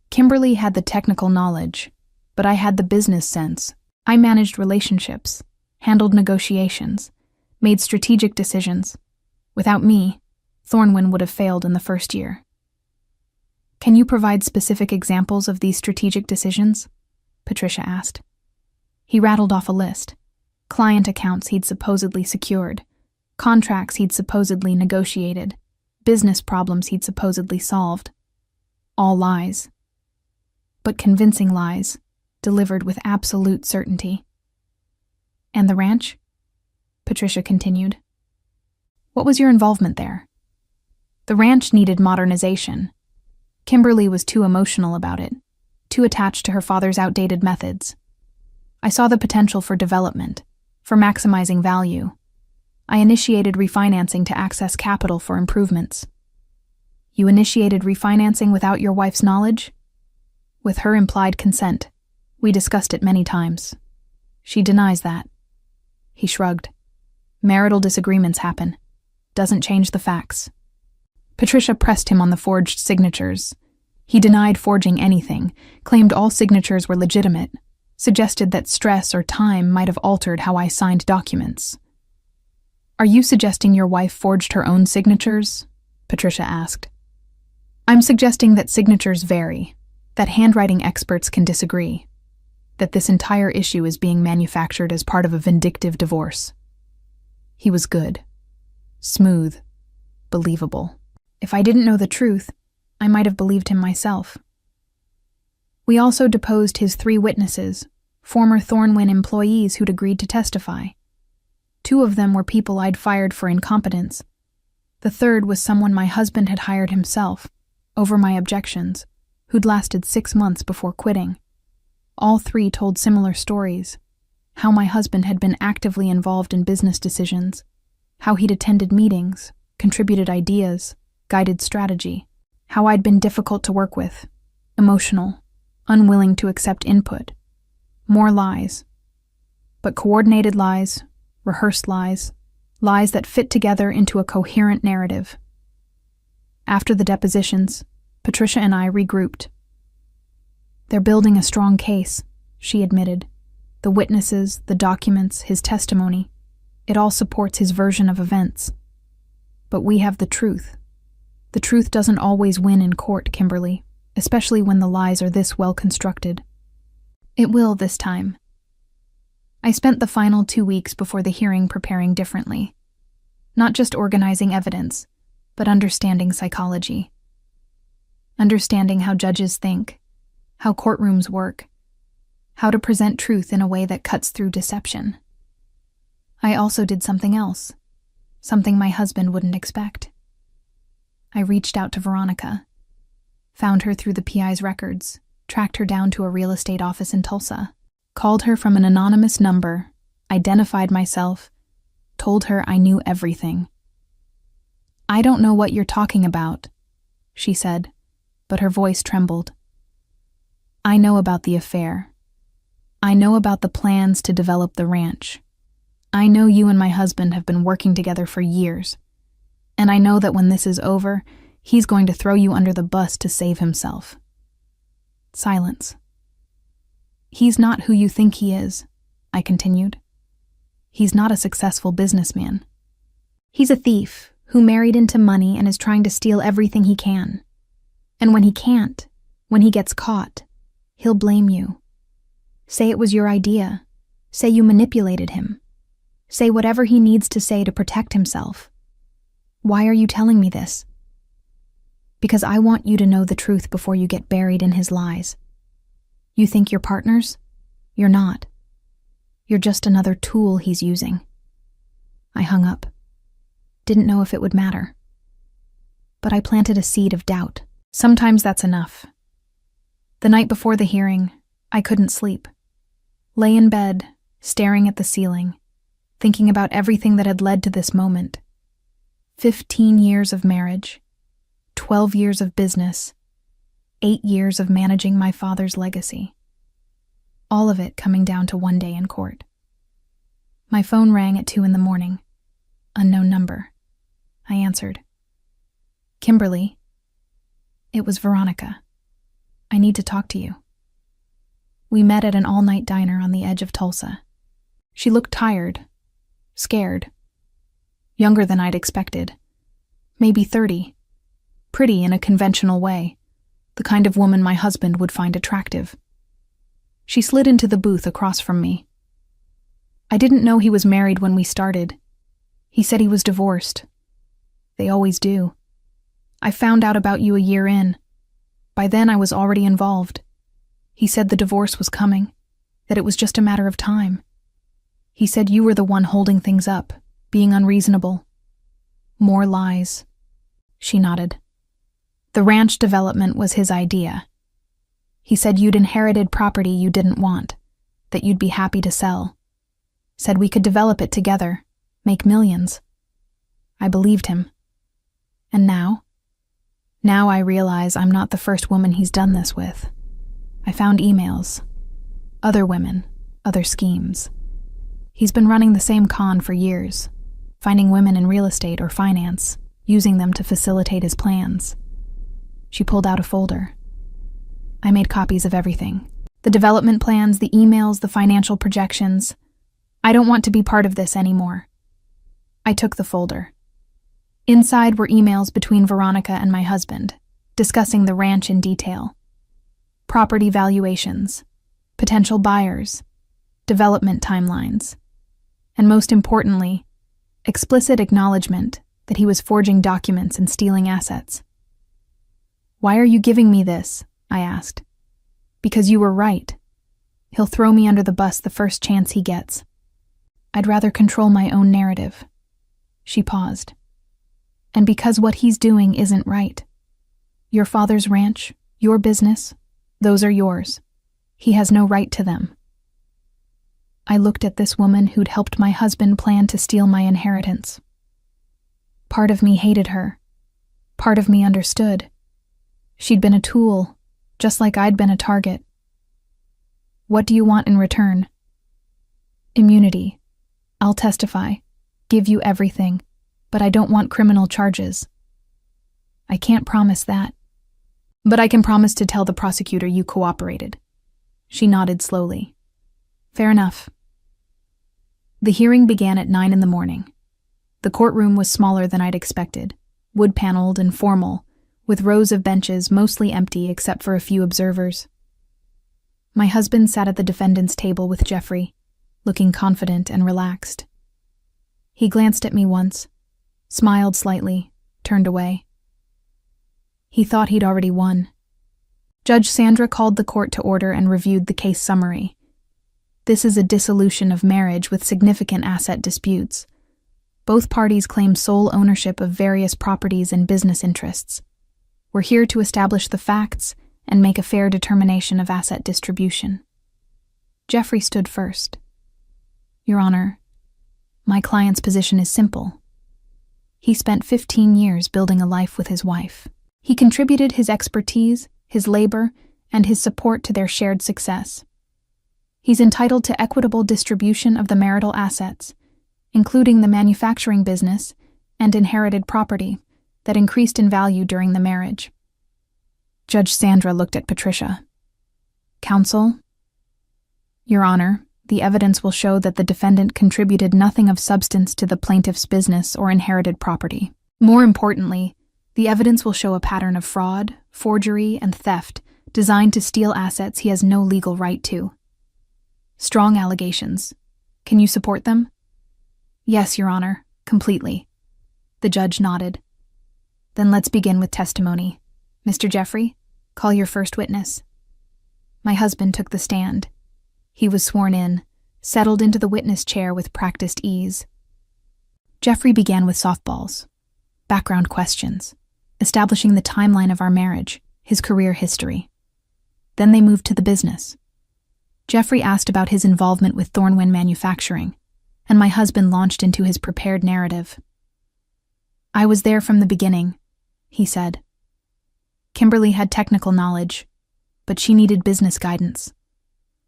Kimberly had the technical knowledge, but I had the business sense. I managed relationships, handled negotiations, made strategic decisions. Without me, Thornwind would have failed in the first year. Can you provide specific examples of these strategic decisions? Patricia asked. He rattled off a list. Client accounts he'd supposedly secured, contracts he'd supposedly negotiated, business problems he'd supposedly solved. All lies. But convincing lies, delivered with absolute certainty. And the ranch? Patricia continued. What was your involvement there? The ranch needed modernization. Kimberly was too emotional about it, too attached to her father's outdated methods. I saw the potential for development, for maximizing value. I initiated refinancing to access capital for improvements. You initiated refinancing without your wife's knowledge? With her implied consent. We discussed it many times. She denies that. He shrugged. Marital disagreements happen. Doesn't change the facts. Patricia pressed him on the forged signatures. He denied forging anything, claimed all signatures were legitimate, suggested that stress or time might have altered how I signed documents. Are you suggesting your wife forged her own signatures? Patricia asked. I'm suggesting that signatures vary, that handwriting experts can disagree, that this entire issue is being manufactured as part of a vindictive divorce. He was good, smooth, believable. If I didn't know the truth, I might have believed him myself. We also deposed his 3 witnesses, former Thornwind employees who'd agreed to testify. 2 of them were people I'd fired for incompetence. The third was someone my husband had hired himself, over my objections, who'd lasted 6 months before quitting. All 3 told similar stories, how my husband had been actively involved in business decisions, how he'd attended meetings, contributed ideas, guided strategy, how I'd been difficult to work with, emotional, unwilling to accept input. More lies. But coordinated lies, rehearsed lies, lies that fit together into a coherent narrative. After the depositions, Patricia and I regrouped. They're building a strong case, she admitted, The witnesses, the documents, his testimony, it all supports his version of events. But we have the truth. The truth doesn't always win in court, Kimberly, especially when the lies are this well constructed. It will this time. I spent the final 2 weeks before the hearing preparing differently. Not just organizing evidence, but understanding psychology. Understanding how judges think, how courtrooms work, how to present truth in a way that cuts through deception. I also did something else, something my husband wouldn't expect. I reached out to Veronica, found her through the PI's records, tracked her down to a real estate office in Tulsa, called her from an anonymous number, identified myself, told her I knew everything. "I don't know what you're talking about," she said, but her voice trembled. "I know about the affair. I know about the plans to develop the ranch. I know you and my husband have been working together for years, and I know that when this is over, he's going to throw you under the bus to save himself." Silence. "He's not who you think he is," I continued. "He's not a successful businessman. He's a thief who married into money and is trying to steal everything he can. And when he can't, when he gets caught, he'll blame you. Say it was your idea. Say you manipulated him. Say whatever he needs to say to protect himself. Why are you telling me this? Because I want you to know the truth before you get buried in his lies. You think you're partners? You're not. You're just another tool he's using." I hung up. Didn't know if it would matter. But I planted a seed of doubt. Sometimes that's enough. The night before the hearing, I couldn't sleep. Lay in bed, staring at the ceiling, thinking about everything that had led to this moment. 15 years of marriage, 12 years of business, 8 years of managing my father's legacy. All of it coming down to one day in court. My phone rang at 2 a.m. Unknown number. I answered. "Kimberly." It was Veronica. "I need to talk to you." We met at an all-night diner on the edge of Tulsa. She looked tired, scared, younger than I'd expected, maybe 30, pretty in a conventional way, the kind of woman my husband would find attractive. She slid into the booth across from me. "I didn't know he was married when we started. He said he was divorced. They always do. I found out about you a year in. By then I was already involved. He said the divorce was coming, that it was just a matter of time. He said you were the one holding things up, being unreasonable. More lies." She nodded. "The ranch development was his idea. He said you'd inherited property you didn't want, that you'd be happy to sell. Said we could develop it together, make millions." I believed him. And now? Now I realize I'm not the first woman he's done this with. I found emails. Other women, other schemes. He's been running the same con for years, finding women in real estate or finance, using them to facilitate his plans. She pulled out a folder. I made copies of everything. The development plans, the emails, the financial projections. I don't want to be part of this anymore. I took the folder. Inside were emails between Veronica and my husband, discussing the ranch in detail. Property valuations, potential buyers, development timelines, and most importantly, explicit acknowledgement that he was forging documents and stealing assets. "Why are you giving me this?" I asked. "Because you were right. He'll throw me under the bus the first chance he gets. I'd rather control my own narrative." She paused. "And because what he's doing isn't right. Your father's ranch, your business, those are yours. He has no right to them." I looked at this woman who'd helped my husband plan to steal my inheritance. Part of me hated her. Part of me understood. She'd been a tool, just like I'd been a target. "What do you want in return?" "Immunity. I'll testify, give you everything, but I don't want criminal charges." "I can't promise that. But I can promise to tell the prosecutor you cooperated." She nodded slowly. Fair enough. The hearing began at 9 in the morning. The courtroom was smaller than I'd expected, wood-paneled and formal, with rows of benches mostly empty except for a few observers. My husband sat at the defendant's table with Jeffrey, looking confident and relaxed. He glanced at me once, smiled slightly, turned away. He thought he'd already won. Judge Sandra called the court to order and reviewed the case summary. This is a dissolution of marriage with significant asset disputes. Both parties claim sole ownership of various properties and business interests. We're here to establish the facts and make a fair determination of asset distribution. Jeffrey stood first. Your Honor, my client's position is simple. He spent 15 years building a life with his wife. He contributed his expertise, his labor, and his support to their shared success. He's entitled to equitable distribution of the marital assets, including the manufacturing business and inherited property that increased in value during the marriage. Judge Sandra looked at Patricia. Counsel? Your Honor, the evidence will show that the defendant contributed nothing of substance to the plaintiff's business or inherited property. More importantly, the evidence will show a pattern of fraud, forgery, and theft designed to steal assets he has no legal right to. Strong allegations. Can you support them? Yes, Your Honor, completely. The judge nodded. Then let's begin with testimony. Mr. Jeffrey, call your first witness. My husband took the stand. He was sworn in, settled into the witness chair with practiced ease. Jeffrey began with softballs, background questions, establishing the timeline of our marriage, his career history. Then they moved to the business. Jeffrey asked about his involvement with Thornwind Manufacturing, and my husband launched into his prepared narrative. I was there from the beginning, he said. Kimberly had technical knowledge, but she needed business guidance.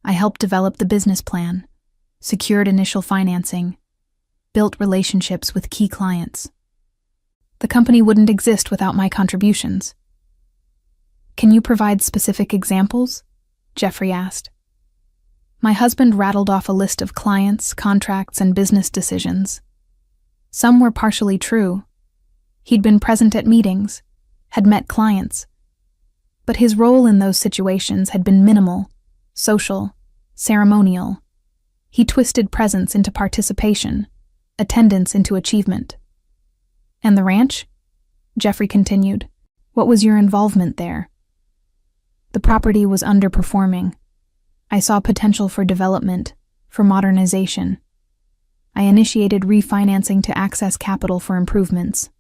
I helped develop the business plan, secured initial financing, built relationships with key clients. The company wouldn't exist without my contributions. Can you provide specific examples? Jeffrey asked. My husband rattled off a list of clients, contracts, and business decisions. Some were partially true. He'd been present at meetings, had met clients. But his role in those situations had been minimal, social, ceremonial. He twisted presence into participation, attendance into achievement. And the ranch? Jeffrey continued. What was your involvement there? The property was underperforming. I saw potential for development, for modernization. I initiated refinancing to access capital for improvements.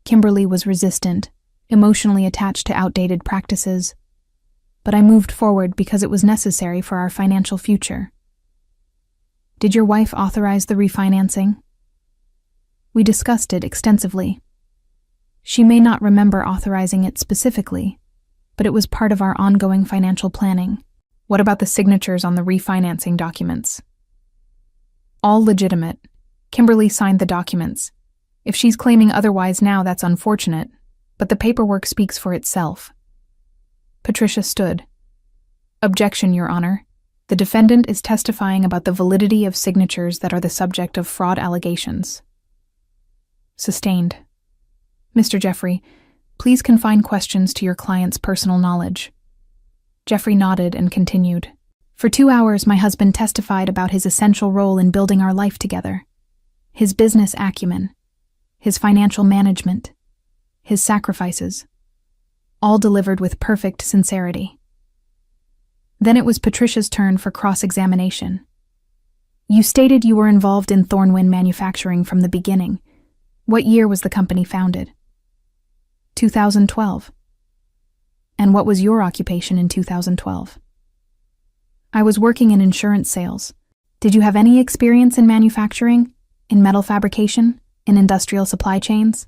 Kimberly was resistant, emotionally attached to outdated practices. But I moved forward because it was necessary for our financial future. Did your wife authorize the refinancing? We discussed it extensively. She may not remember authorizing it specifically, but it was part of our ongoing financial planning. What about the signatures on the refinancing documents? All legitimate. Kimberly signed the documents. If she's claiming otherwise now, that's unfortunate, but the paperwork speaks for itself. Patricia stood. Objection, Your Honor. The defendant is testifying about the validity of signatures that are the subject of fraud allegations. Sustained. Mr. Jeffrey, please confine questions to your client's personal knowledge. Jeffrey nodded and continued. For 2 hours, my husband testified about his essential role in building our life together. His business acumen, his financial management, his sacrifices, all delivered with perfect sincerity. Then it was Patricia's turn for cross-examination. You stated you were involved in Thornwind Manufacturing from the beginning. What year was the company founded? 2012. And what was your occupation in 2012? I was working in insurance sales. Did you have any experience in manufacturing, in metal fabrication, in industrial supply chains?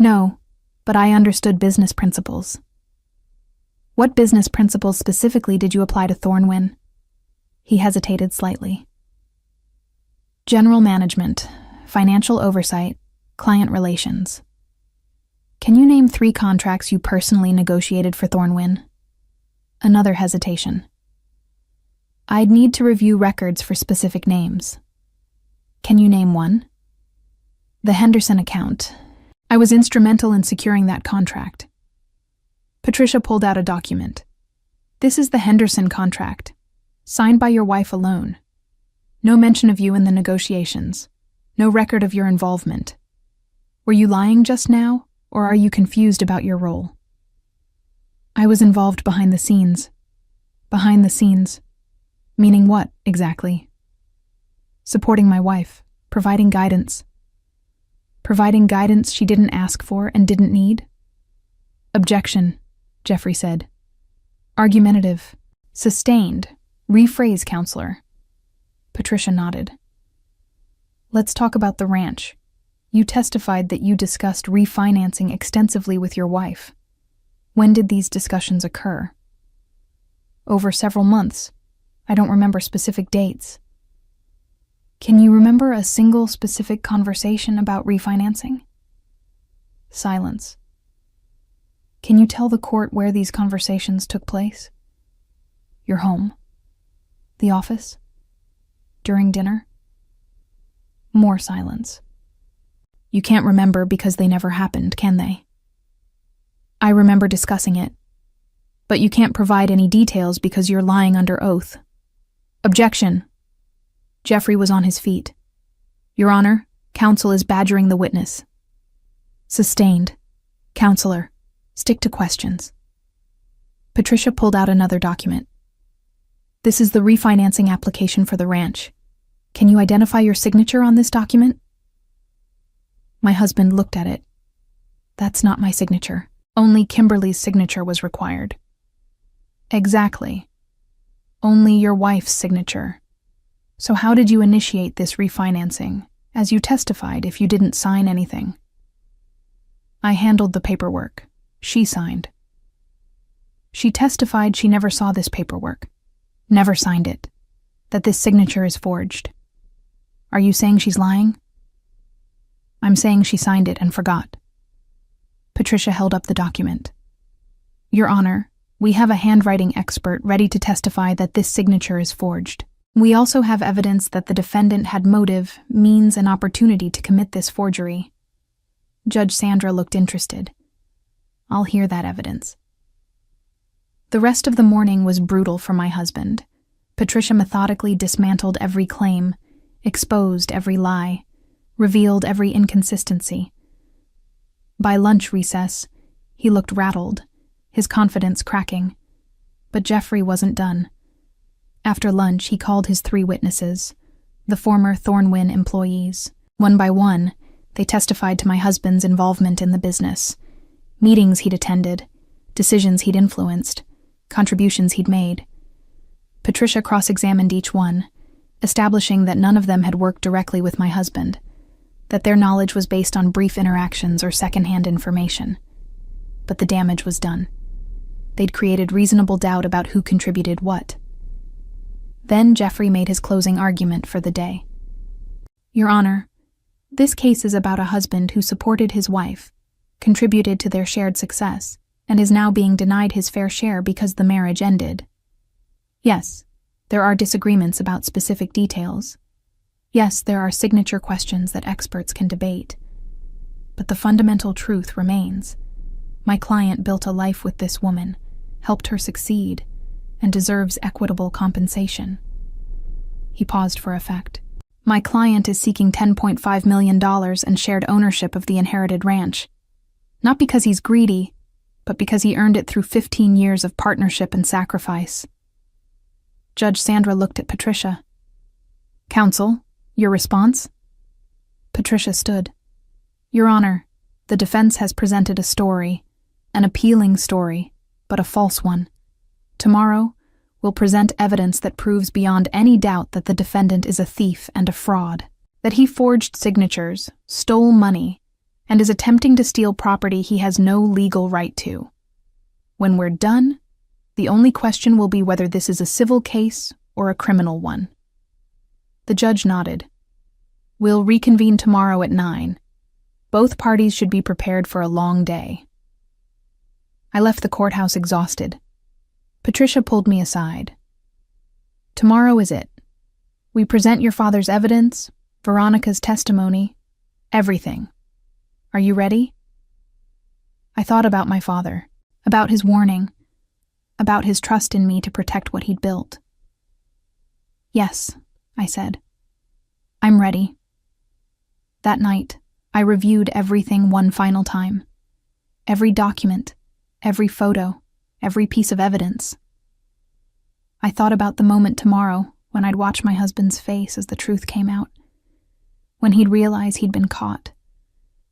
No, but I understood business principles. What business principles specifically did you apply to Thornwind? He hesitated slightly. General management, financial oversight, client relations. Can you name 3 contracts you personally negotiated for Thornwind? Another hesitation. I'd need to review records for specific names. Can you name one? The Henderson account. I was instrumental in securing that contract. Patricia pulled out a document. This is the Henderson contract, signed by your wife alone. No mention of you in the negotiations. No record of your involvement. Were you lying just now, or are you confused about your role? I was involved behind the scenes. Behind the scenes. Meaning what, exactly? Supporting my wife, providing guidance. Providing guidance she didn't ask for and didn't need? Objection, Jeffrey said. Argumentative. Sustained. Rephrase, counselor. Patricia nodded. Let's talk about the ranch. You testified that you discussed refinancing extensively with your wife. When did these discussions occur? Over several months. I don't remember specific dates. Can you remember a single specific conversation about refinancing? Silence. Can you tell the court where these conversations took place? Your home? The office? During dinner? More silence. You can't remember because they never happened, can they? I remember discussing it. But you can't provide any details because you're lying under oath. Objection. Jeffrey was on his feet. Your Honor, counsel is badgering the witness. Sustained. Counselor, stick to questions. Patricia pulled out another document. This is the refinancing application for the ranch. Can you identify your signature on this document? My husband looked at it. That's not my signature. Only Kimberly's signature was required. Exactly. Only your wife's signature. So how did you initiate this refinancing, as you testified, if you didn't sign anything? I handled the paperwork. She signed. She testified she never saw this paperwork, never signed it, that this signature is forged. Are you saying she's lying? I'm saying she signed it and forgot. Patricia held up the document. Your Honor, we have a handwriting expert ready to testify that this signature is forged. We also have evidence that the defendant had motive, means, and opportunity to commit this forgery. Judge Sandra looked interested. I'll hear that evidence. The rest of the morning was brutal for my husband. Patricia methodically dismantled every claim, exposed every lie, revealed every inconsistency. By lunch recess, he looked rattled, his confidence cracking. But Jeffrey wasn't done. After lunch, he called his 3 witnesses, the former Thornwyn employees. One by one, they testified to my husband's involvement in the business, meetings he'd attended, decisions he'd influenced, contributions he'd made. Patricia cross-examined each one, establishing that none of them had worked directly with my husband, that their knowledge was based on brief interactions or second-hand information. But the damage was done. They'd created reasonable doubt about who contributed what. Then Jeffrey made his closing argument for the day. Your Honor, this case is about a husband who supported his wife, contributed to their shared success, and is now being denied his fair share because the marriage ended. Yes, there are disagreements about specific details. Yes, there are signature questions that experts can debate. But the fundamental truth remains. My client built a life with this woman, helped her succeed, and deserves equitable compensation. He paused for effect. My client is seeking $10.5 million and shared ownership of the inherited ranch. Not because he's greedy, but because he earned it through 15 years of partnership and sacrifice. Judge Sandra looked at Patricia. Counsel, your response? Patricia stood. Your Honor, the defense has presented a story, an appealing story, but a false one. Tomorrow, we'll present evidence that proves beyond any doubt that the defendant is a thief and a fraud, that he forged signatures, stole money, and is attempting to steal property he has no legal right to. When we're done, the only question will be whether this is a civil case or a criminal one. The judge nodded. We'll reconvene tomorrow at 9. Both parties should be prepared for a long day. I left the courthouse exhausted. Patricia pulled me aside. Tomorrow is it. We present your father's evidence, Veronica's testimony, everything. Are you ready? I thought about my father, about his warning, about his trust in me to protect what he'd built. Yes, I said. I'm ready. That night, I reviewed everything one final time. Every document, every photo, every piece of evidence. I thought about the moment tomorrow when I'd watch my husband's face as the truth came out, when he'd realize he'd been caught,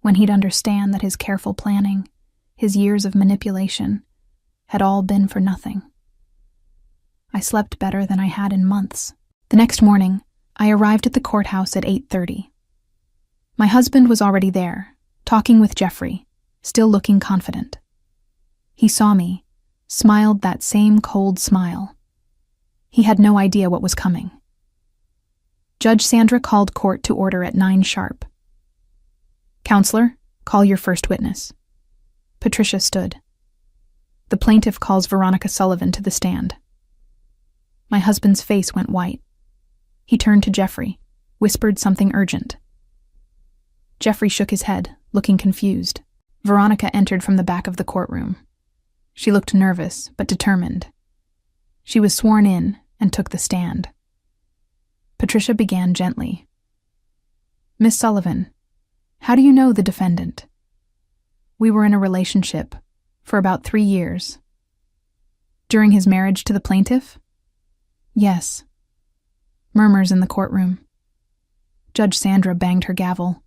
when he'd understand that his careful planning, his years of manipulation, had all been for nothing. I slept better than I had in months. The next morning, I arrived at the courthouse at 8:30. My husband was already there, talking with Jeffrey, still looking confident. He saw me, smiled that same cold smile. He had no idea what was coming. Judge Sandra called court to order at 9 sharp. Counselor, call your first witness. Patricia stood. The plaintiff calls Veronica Sullivan to the stand. My husband's face went white. He turned to Jeffrey, whispered something urgent. Jeffrey shook his head, looking confused. Veronica entered from the back of the courtroom. She looked nervous, but determined. She was sworn in and took the stand. Patricia began gently. Miss Sullivan, how do you know the defendant? We were in a relationship for about 3 years. During his marriage to the plaintiff? Yes. Murmurs in the courtroom. Judge Sandra banged her gavel.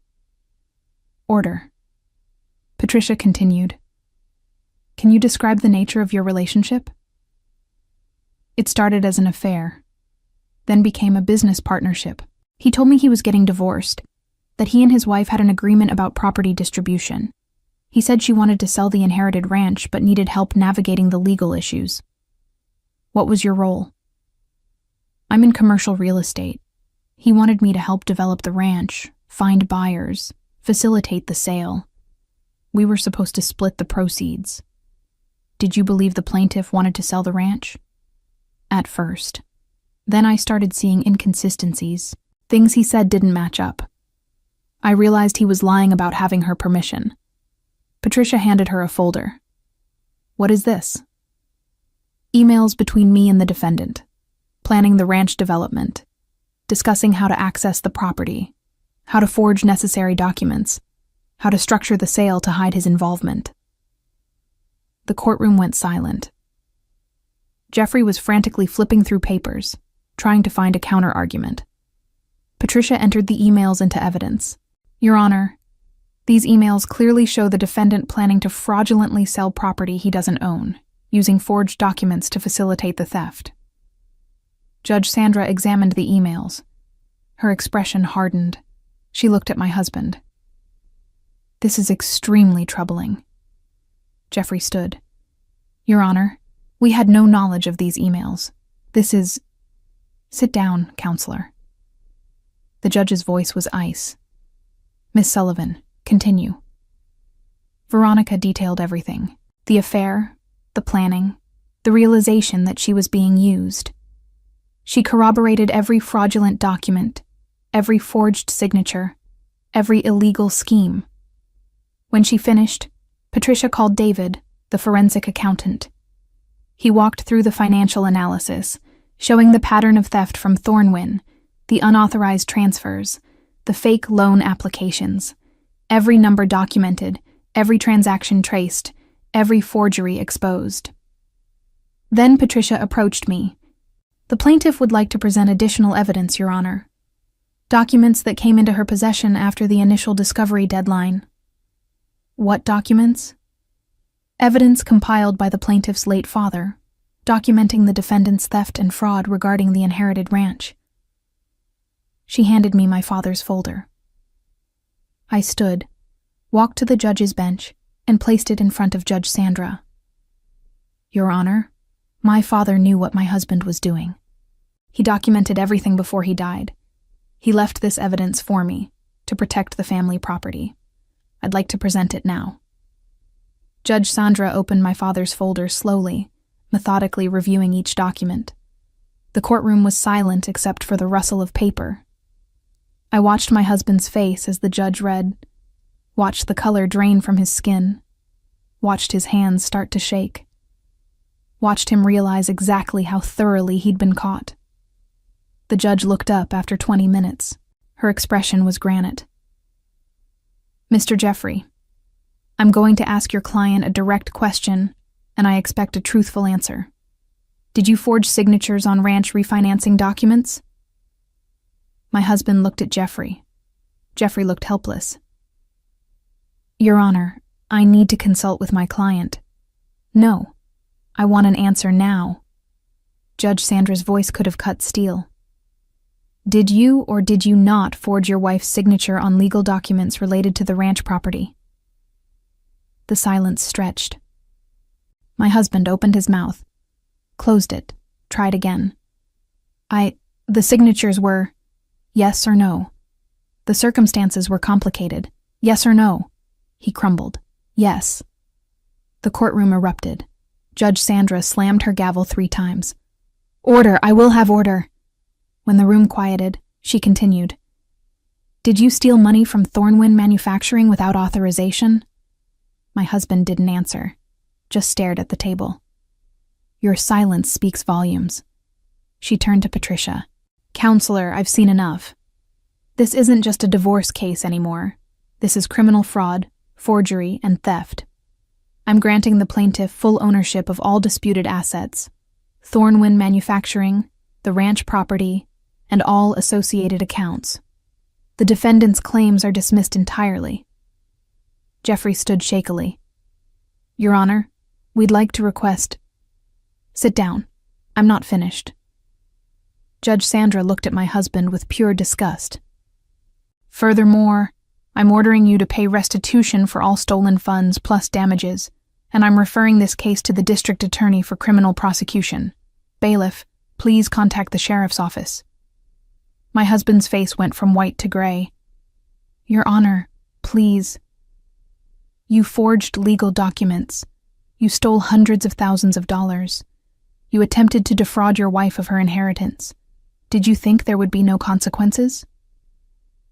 Order. Patricia continued. Can you describe the nature of your relationship? It started as an affair, then became a business partnership. He told me he was getting divorced, that he and his wife had an agreement about property distribution. He said she wanted to sell the inherited ranch but needed help navigating the legal issues. What was your role? I'm in commercial real estate. He wanted me to help develop the ranch, find buyers, facilitate the sale. We were supposed to split the proceeds. Did you believe the plaintiff wanted to sell the ranch? At first. Then I started seeing inconsistencies. Things he said didn't match up. I realized he was lying about having her permission. Patricia handed her a folder. What is this? Emails between me and the defendant, planning the ranch development, discussing how to access the property, how to forge necessary documents, how to structure the sale to hide his involvement. The courtroom went silent. Jeffrey was frantically flipping through papers, trying to find a counter-argument. Patricia entered the emails into evidence. Your Honor, these emails clearly show the defendant planning to fraudulently sell property he doesn't own, using forged documents to facilitate the theft. Judge Sandra examined the emails. Her expression hardened. She looked at my husband. This is extremely troubling. Jeffrey stood. Your Honor, we had no knowledge of these emails. This is... Sit down, counselor. The judge's voice was ice. Miss Sullivan, continue. Veronica detailed everything. The affair, the planning, the realization that she was being used. She corroborated every fraudulent document, every forged signature, every illegal scheme. When she finished, Patricia called David, the forensic accountant. He walked through the financial analysis, showing the pattern of theft from Thornwyn, the unauthorized transfers, the fake loan applications, every number documented, every transaction traced, every forgery exposed. Then Patricia approached me. The plaintiff would like to present additional evidence, Your Honor. Documents that came into her possession after the initial discovery deadline. What documents? Evidence compiled by the plaintiff's late father, documenting the defendant's theft and fraud regarding the inherited ranch. She handed me my father's folder. I stood, walked to the judge's bench, and placed it in front of Judge Sandra. Your Honor, my father knew what my husband was doing. He documented everything before he died. He left this evidence for me, to protect the family property. I'd like to present it now. Judge Sandra opened my father's folder slowly, methodically reviewing each document. The courtroom was silent except for the rustle of paper. I watched my husband's face as the judge read, watched the color drain from his skin, watched his hands start to shake, watched him realize exactly how thoroughly he'd been caught. The judge looked up after 20 minutes. Her expression was granite. Mr. Jeffrey, I'm going to ask your client a direct question, and I expect a truthful answer. Did you forge signatures on ranch refinancing documents? My husband looked at Jeffrey. Jeffrey looked helpless. Your Honor, I need to consult with my client. No, I want an answer now. Judge Sandra's voice could have cut steel. Did you or did you not forge your wife's signature on legal documents related to the ranch property? The silence stretched. My husband opened his mouth, closed it, tried again. The signatures were yes or no. The circumstances were complicated. Yes or no? He crumbled. Yes. The courtroom erupted. Judge Sandra slammed her gavel 3 times. Order, I will have order. When the room quieted, she continued. Did you steal money from Thornwind Manufacturing without authorization? My husband didn't answer, just stared at the table. Your silence speaks volumes. She turned to Patricia. Counselor, I've seen enough. This isn't just a divorce case anymore. This is criminal fraud, forgery, and theft. I'm granting the plaintiff full ownership of all disputed assets, Thornwind Manufacturing, the ranch property, and all associated accounts. The defendant's claims are dismissed entirely. Jeffrey stood shakily. Your Honor, we'd like to request... Sit down. I'm not finished. Judge Sandra looked at my husband with pure disgust. Furthermore, I'm ordering you to pay restitution for all stolen funds plus damages, and I'm referring this case to the district attorney for criminal prosecution. Bailiff, please contact the sheriff's office. My husband's face went from white to gray. Your Honor, please. You forged legal documents. You stole hundreds of thousands of dollars. You attempted to defraud your wife of her inheritance. Did you think there would be no consequences?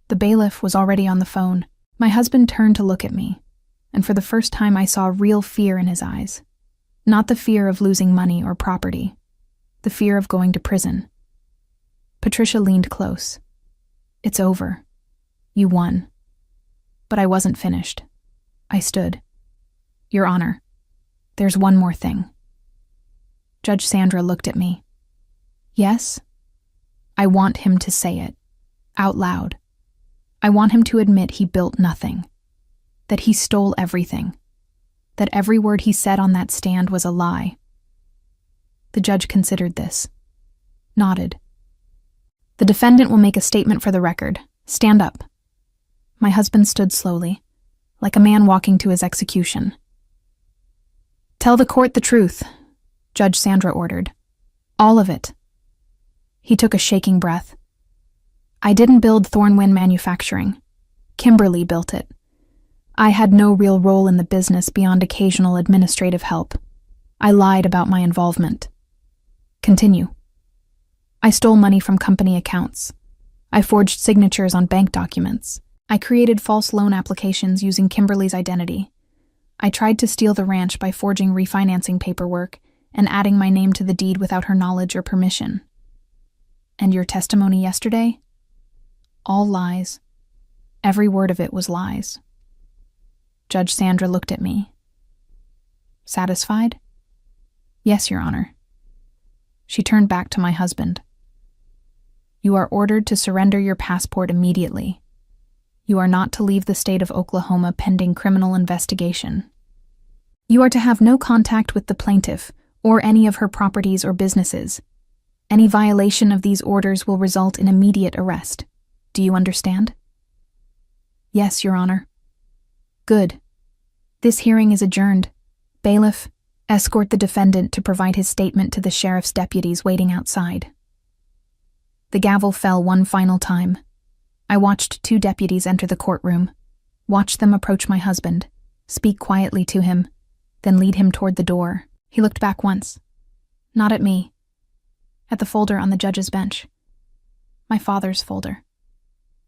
The bailiff was already on the phone. My husband turned to look at me, and for the first time I saw real fear in his eyes. Not the fear of losing money or property, the fear of going to prison. Patricia leaned close. It's over. You won. But I wasn't finished. I stood. Your Honor, there's one more thing. Judge Sandra looked at me. Yes? I want him to say it, out loud. I want him to admit he built nothing, that he stole everything, that every word he said on that stand was a lie. The judge considered this, nodded. The defendant will make a statement for the record. Stand up. My husband stood slowly, like a man walking to his execution. Tell the court the truth, Judge Sandra ordered. All of it. He took a shaking breath. I didn't build Thornwind Manufacturing. Kimberly built it. I had no real role in the business beyond occasional administrative help. I lied about my involvement. Continue. I stole money from company accounts. I forged signatures on bank documents. I created false loan applications using Kimberly's identity. I tried to steal the ranch by forging refinancing paperwork and adding my name to the deed without her knowledge or permission. And your testimony yesterday? All lies. Every word of it was lies. Judge Sandra looked at me. Satisfied? Yes, Your Honor. She turned back to my husband. You are ordered to surrender your passport immediately. You are not to leave the state of Oklahoma pending criminal investigation. You are to have no contact with the plaintiff or any of her properties or businesses. Any violation of these orders will result in immediate arrest. Do you understand? Yes, Your Honor. Good. This hearing is adjourned. Bailiff, escort the defendant to provide his statement to the sheriff's deputies waiting outside. The gavel fell one final time. I watched 2 deputies enter the courtroom, watched them approach my husband, speak quietly to him, then lead him toward the door. He looked back once. Not at me. at the folder on the judge's bench. My father's folder.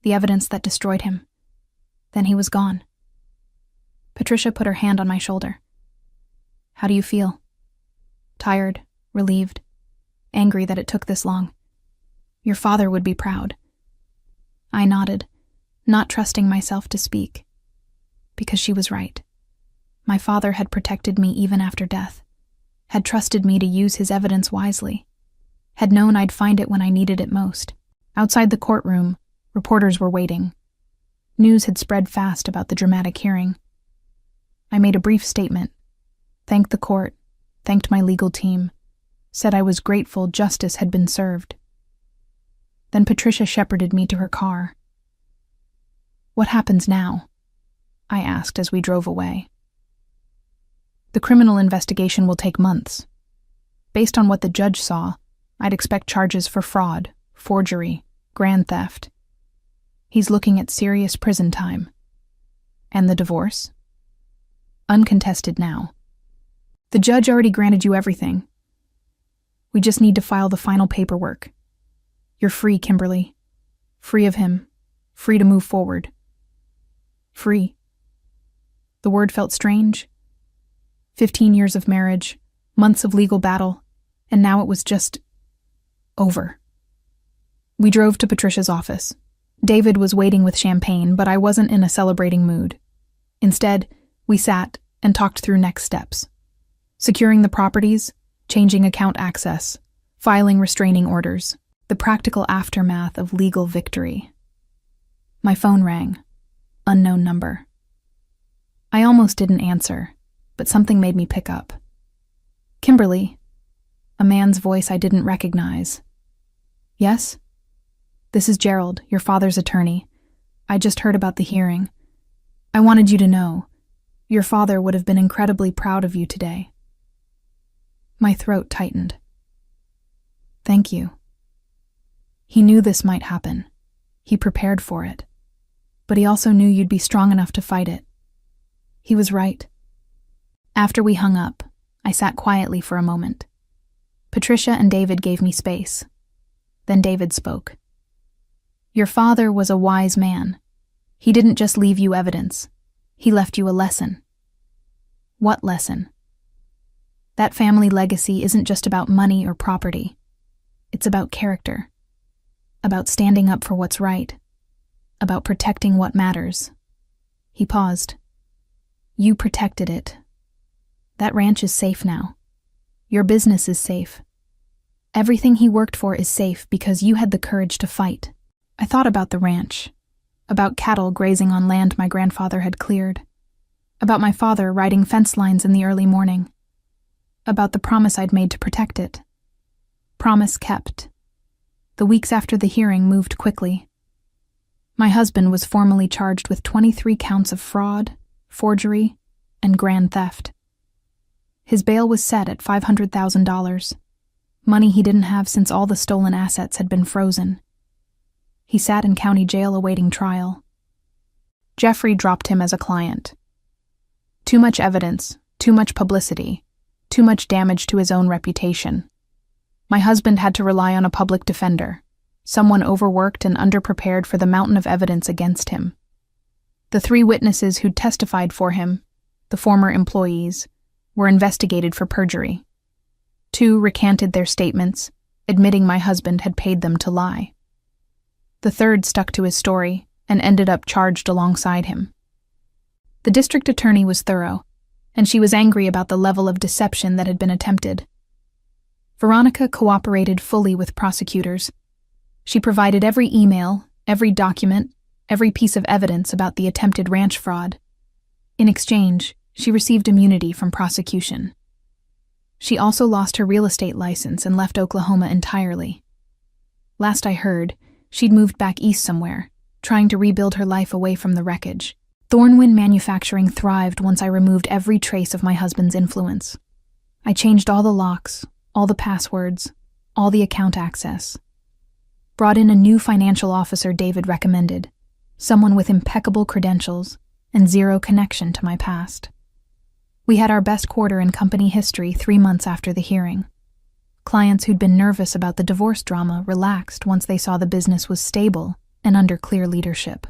The evidence that destroyed him. Then he was gone. Patricia put her hand on my shoulder. How do you feel? Tired, relieved, angry that it took this long. Your father would be proud. I nodded, not trusting myself to speak. Because she was right. My father had protected me even after death, had trusted me to use his evidence wisely, had known I'd find it when I needed it most. Outside the courtroom, reporters were waiting. News had spread fast about the dramatic hearing. I made a brief statement, thanked the court, thanked my legal team, said I was grateful justice had been served. Then Patricia shepherded me to her car. What happens now? I asked as we drove away. The criminal investigation will take months. Based on what the judge saw, I'd expect charges for fraud, forgery, grand theft. He's looking at serious prison time. And the divorce? Uncontested now. The judge already granted you everything. We just need to file the final paperwork. You're free, Kimberly. Free of him. Free to move forward. Free. The word felt strange. 15 years of marriage, months of legal battle, and now it was just over. We drove to Patricia's office. David was waiting with champagne, but I wasn't in a celebrating mood. Instead, we sat and talked through next steps. Securing the properties, changing account access, filing restraining orders, the practical aftermath of legal victory. My phone rang. Unknown number. I almost didn't answer, but something made me pick up. Kimberly. A man's voice I didn't recognize. Yes? This is Gerald, your father's attorney. I just heard about the hearing. I wanted you to know. Your father would have been incredibly proud of you today. My throat tightened. Thank you. He knew this might happen. He prepared for it. But he also knew you'd be strong enough to fight it. He was right. After we hung up, I sat quietly for a moment. Patricia and David gave me space. Then David spoke. Your father was a wise man. He didn't just leave you evidence. He left you a lesson. What lesson? That family legacy isn't just about money or property. It's about character. About standing up for what's right. About protecting what matters. He paused. You protected it. That ranch is safe now. Your business is safe. Everything he worked for is safe because you had the courage to fight. I thought about the ranch, about cattle grazing on land my grandfather had cleared, about my father riding fence lines in the early morning, about the promise I'd made to protect it. Promise kept. The weeks after the hearing moved quickly. My husband was formally charged with 23 counts of fraud, forgery, and grand theft. His bail was set at $500,000, money he didn't have since all the stolen assets had been frozen. He sat in county jail awaiting trial. Jeffrey dropped him as a client. Too much evidence, too much publicity, too much damage to his own reputation. My husband had to rely on a public defender, someone overworked and underprepared for the mountain of evidence against him. The 3 witnesses who'd testified for him, the former employees, were investigated for perjury. 2 recanted their statements, admitting my husband had paid them to lie. The 3rd stuck to his story and ended up charged alongside him. The district attorney was thorough, and she was angry about the level of deception that had been attempted. Veronica cooperated fully with prosecutors. She provided every email, every document, every piece of evidence about the attempted ranch fraud. In exchange, she received immunity from prosecution. She also lost her real estate license and left Oklahoma entirely. Last I heard, she'd moved back east somewhere, trying to rebuild her life away from the wreckage. Thornwind Manufacturing thrived once I removed every trace of my husband's influence. I changed all the locks, all the passwords, all the account access. Brought in a new financial officer David recommended, someone with impeccable credentials and zero connection to my past. We had our best quarter in company history 3 months after the hearing. Clients who'd been nervous about the divorce drama relaxed once they saw the business was stable and under clear leadership.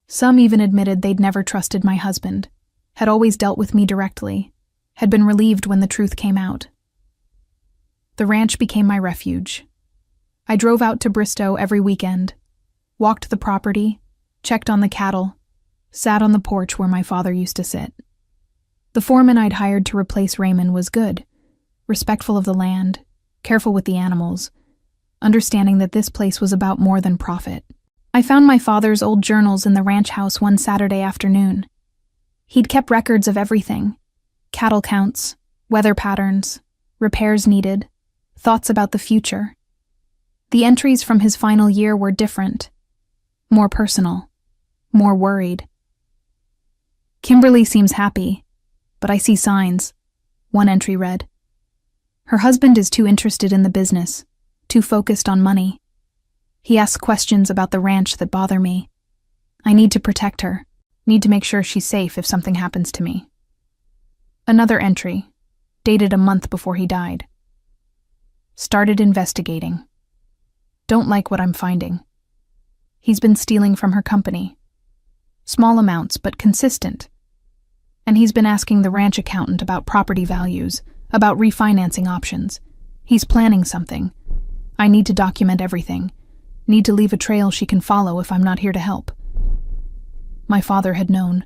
Some even admitted they'd never trusted my husband, had always dealt with me directly, had been relieved when the truth came out. The ranch became my refuge. I drove out to Bristow every weekend, walked the property, checked on the cattle, sat on the porch where my father used to sit. The foreman I'd hired to replace Raymond was good, respectful of the land, careful with the animals, understanding that this place was about more than profit. I found my father's old journals in the ranch house one Saturday afternoon. He'd kept records of everything: cattle counts, weather patterns, repairs needed, thoughts about the future. The entries from his final year were different, more personal, more worried. "Kimberly seems happy, but I see signs," one entry read. "Her husband is too interested in the business, too focused on money. He asks questions about the ranch that bother me. I need to protect her, need to make sure she's safe if something happens to me." Another entry, dated a month before he died. "Started investigating. Don't like what I'm finding. He's been stealing from her company. Small amounts, but consistent. And he's been asking the ranch accountant about property values, about refinancing options. He's planning something. I need to document everything. Need to leave a trail she can follow if I'm not here to help." My father had known,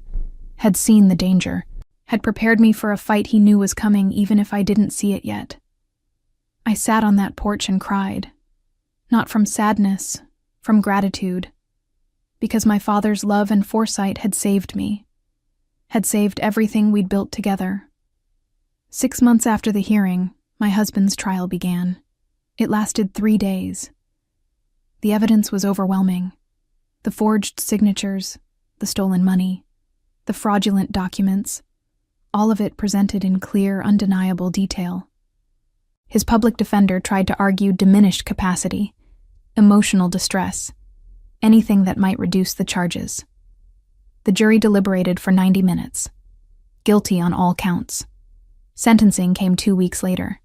had seen the danger, had prepared me for a fight he knew was coming even if I didn't see it yet. I sat on that porch and cried. Not from sadness, from gratitude. Because my father's love and foresight had saved me. Had saved everything we'd built together. 6 months after the hearing, my husband's trial began. It lasted 3 days. The evidence was overwhelming. The forged signatures, the stolen money, the fraudulent documents, all of it presented in clear, undeniable detail. His public defender tried to argue diminished capacity, emotional distress, anything that might reduce the charges. The jury deliberated for 90 minutes. Guilty on all counts. Sentencing came 2 weeks later.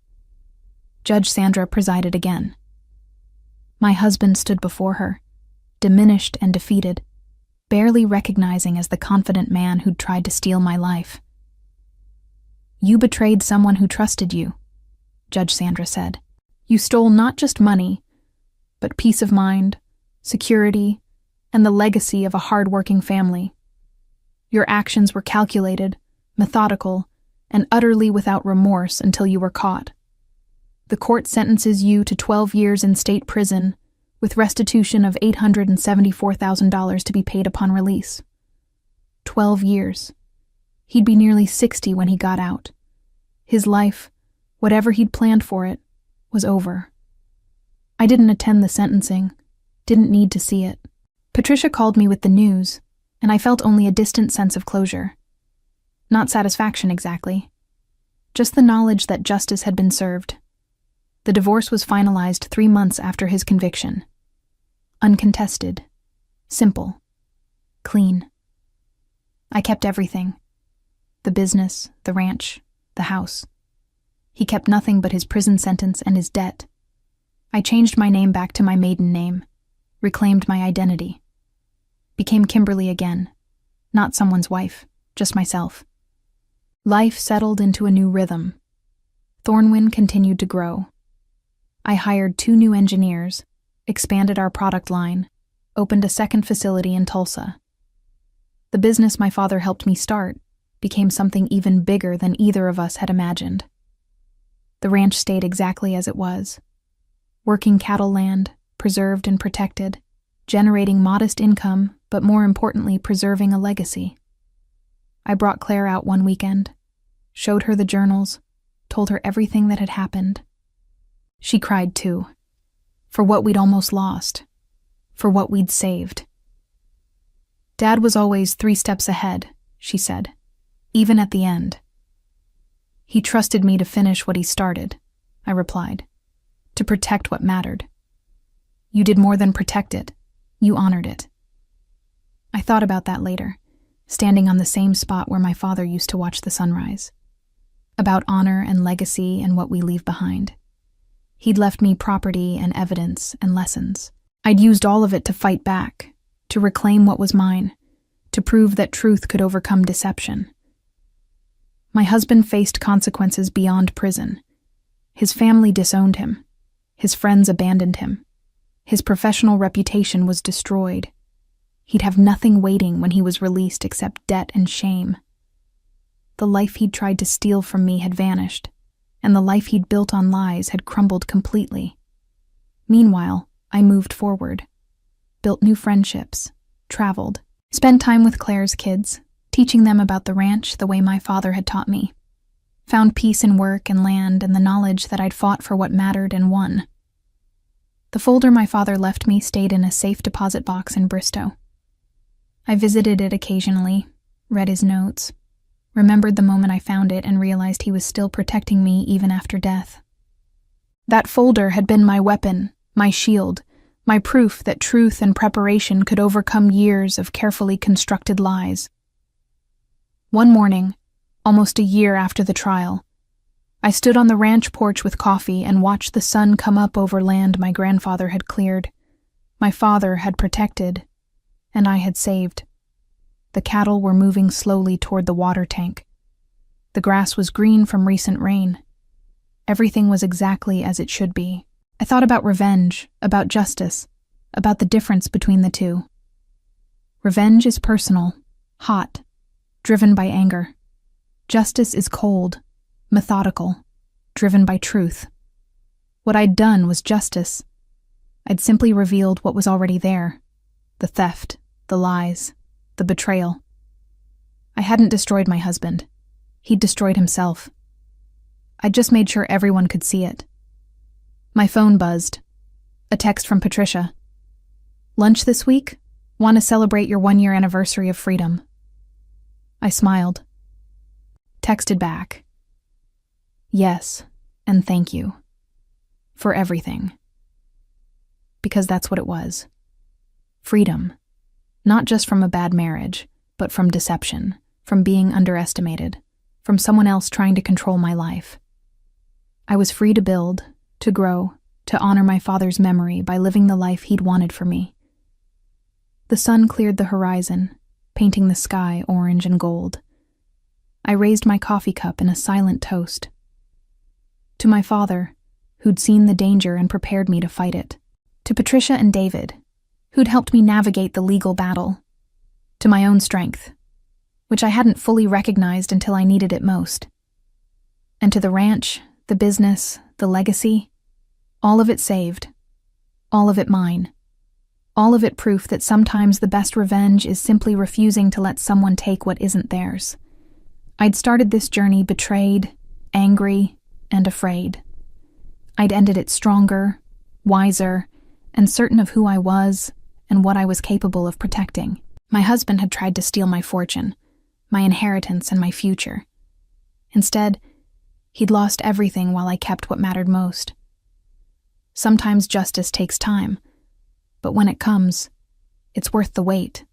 Judge Sandra presided again. My husband stood before her, diminished and defeated, barely recognizing as the confident man who'd tried to steal my life. "You betrayed someone who trusted you," Judge Sandra said. "You stole not just money, but peace of mind, security, and the legacy of a hard-working family. Your actions were calculated, methodical, and utterly without remorse until you were caught. The court sentences you to 12 years in state prison, with restitution of $874,000 to be paid upon release. 12 years. He'd be nearly 60 when he got out. His life, whatever he'd planned for it, was over. I didn't attend the sentencing, didn't need to see it. Patricia called me with the news, and I felt only a distant sense of closure. Not satisfaction exactly. Just the knowledge that justice had been served. The divorce was finalized 3 months after his conviction. Uncontested. Simple. Clean. I kept everything. The business, the ranch, the house. He kept nothing but his prison sentence and his debt. I changed my name back to my maiden name, reclaimed my identity. Became Kimberly again. Not someone's wife, just myself. Life settled into a new rhythm. Thornwind continued to grow. I hired 2 new engineers, expanded our product line, opened a second facility in Tulsa. The business my father helped me start became something even bigger than either of us had imagined. The ranch stayed exactly as it was. Working cattle land, preserved and protected, generating modest income, but more importantly, preserving a legacy. I brought Claire out one weekend, showed her the journals, told her everything that had happened. She cried too, for what we'd almost lost, for what we'd saved. "Dad was always 3 steps ahead," she said, "even at the end." "He trusted me to finish what he started," I replied, "to protect what mattered." "You did more than protect it, you honored it." I thought about that later, standing on the same spot where my father used to watch the sunrise. About honor and legacy and what we leave behind. He'd left me property and evidence and lessons. I'd used all of it to fight back, to reclaim what was mine, to prove that truth could overcome deception. My husband faced consequences beyond prison. His family disowned him. His friends abandoned him. His professional reputation was destroyed. He'd have nothing waiting when he was released except debt and shame. The life he'd tried to steal from me had vanished, and the life he'd built on lies had crumbled completely. Meanwhile, I moved forward, built new friendships, traveled, spent time with Claire's kids, teaching them about the ranch the way my father had taught me. Found peace in work and land and the knowledge that I'd fought for what mattered and won. The folder my father left me stayed in a safe deposit box in Bristow. I visited it occasionally, read his notes, remembered the moment I found it and realized he was still protecting me even after death. That folder had been my weapon, my shield, my proof that truth and preparation could overcome years of carefully constructed lies. One morning, almost a year after the trial, I stood on the ranch porch with coffee and watched the sun come up over land my grandfather had cleared, my father had protected, and I had saved. The cattle were moving slowly toward the water tank. The grass was green from recent rain. Everything was exactly as it should be. I thought about revenge, about justice, about the difference between the two. Revenge is personal, hot, driven by anger. Justice is cold, methodical, driven by truth. What I'd done was justice. I'd simply revealed what was already there: the theft, the lies, the betrayal. I hadn't destroyed my husband. He'd destroyed himself. I'd just made sure everyone could see it. My phone buzzed. A text from Patricia. "Lunch this week? Want to celebrate your 1-year anniversary of freedom." I smiled. Texted back. "Yes, and thank you. For everything." Because that's what it was. Freedom. Not just from a bad marriage, but from deception, from being underestimated, from someone else trying to control my life. I was free to build, to grow, to honor my father's memory by living the life he'd wanted for me. The sun cleared the horizon, painting the sky orange and gold. I raised my coffee cup in a silent toast. To my father, who'd seen the danger and prepared me to fight it. To Patricia and David, who'd helped me navigate the legal battle. To my own strength, which I hadn't fully recognized until I needed it most. And to the ranch, the business, the legacy, all of it saved. All of it mine. All of it proof that sometimes the best revenge is simply refusing to let someone take what isn't theirs. I'd started this journey betrayed, angry, and afraid. I'd ended it stronger, wiser, and certain of who I was and what I was capable of protecting. My husband had tried to steal my fortune, my inheritance, and my future. Instead, he'd lost everything while I kept what mattered most. Sometimes justice takes time, but when it comes, it's worth the wait.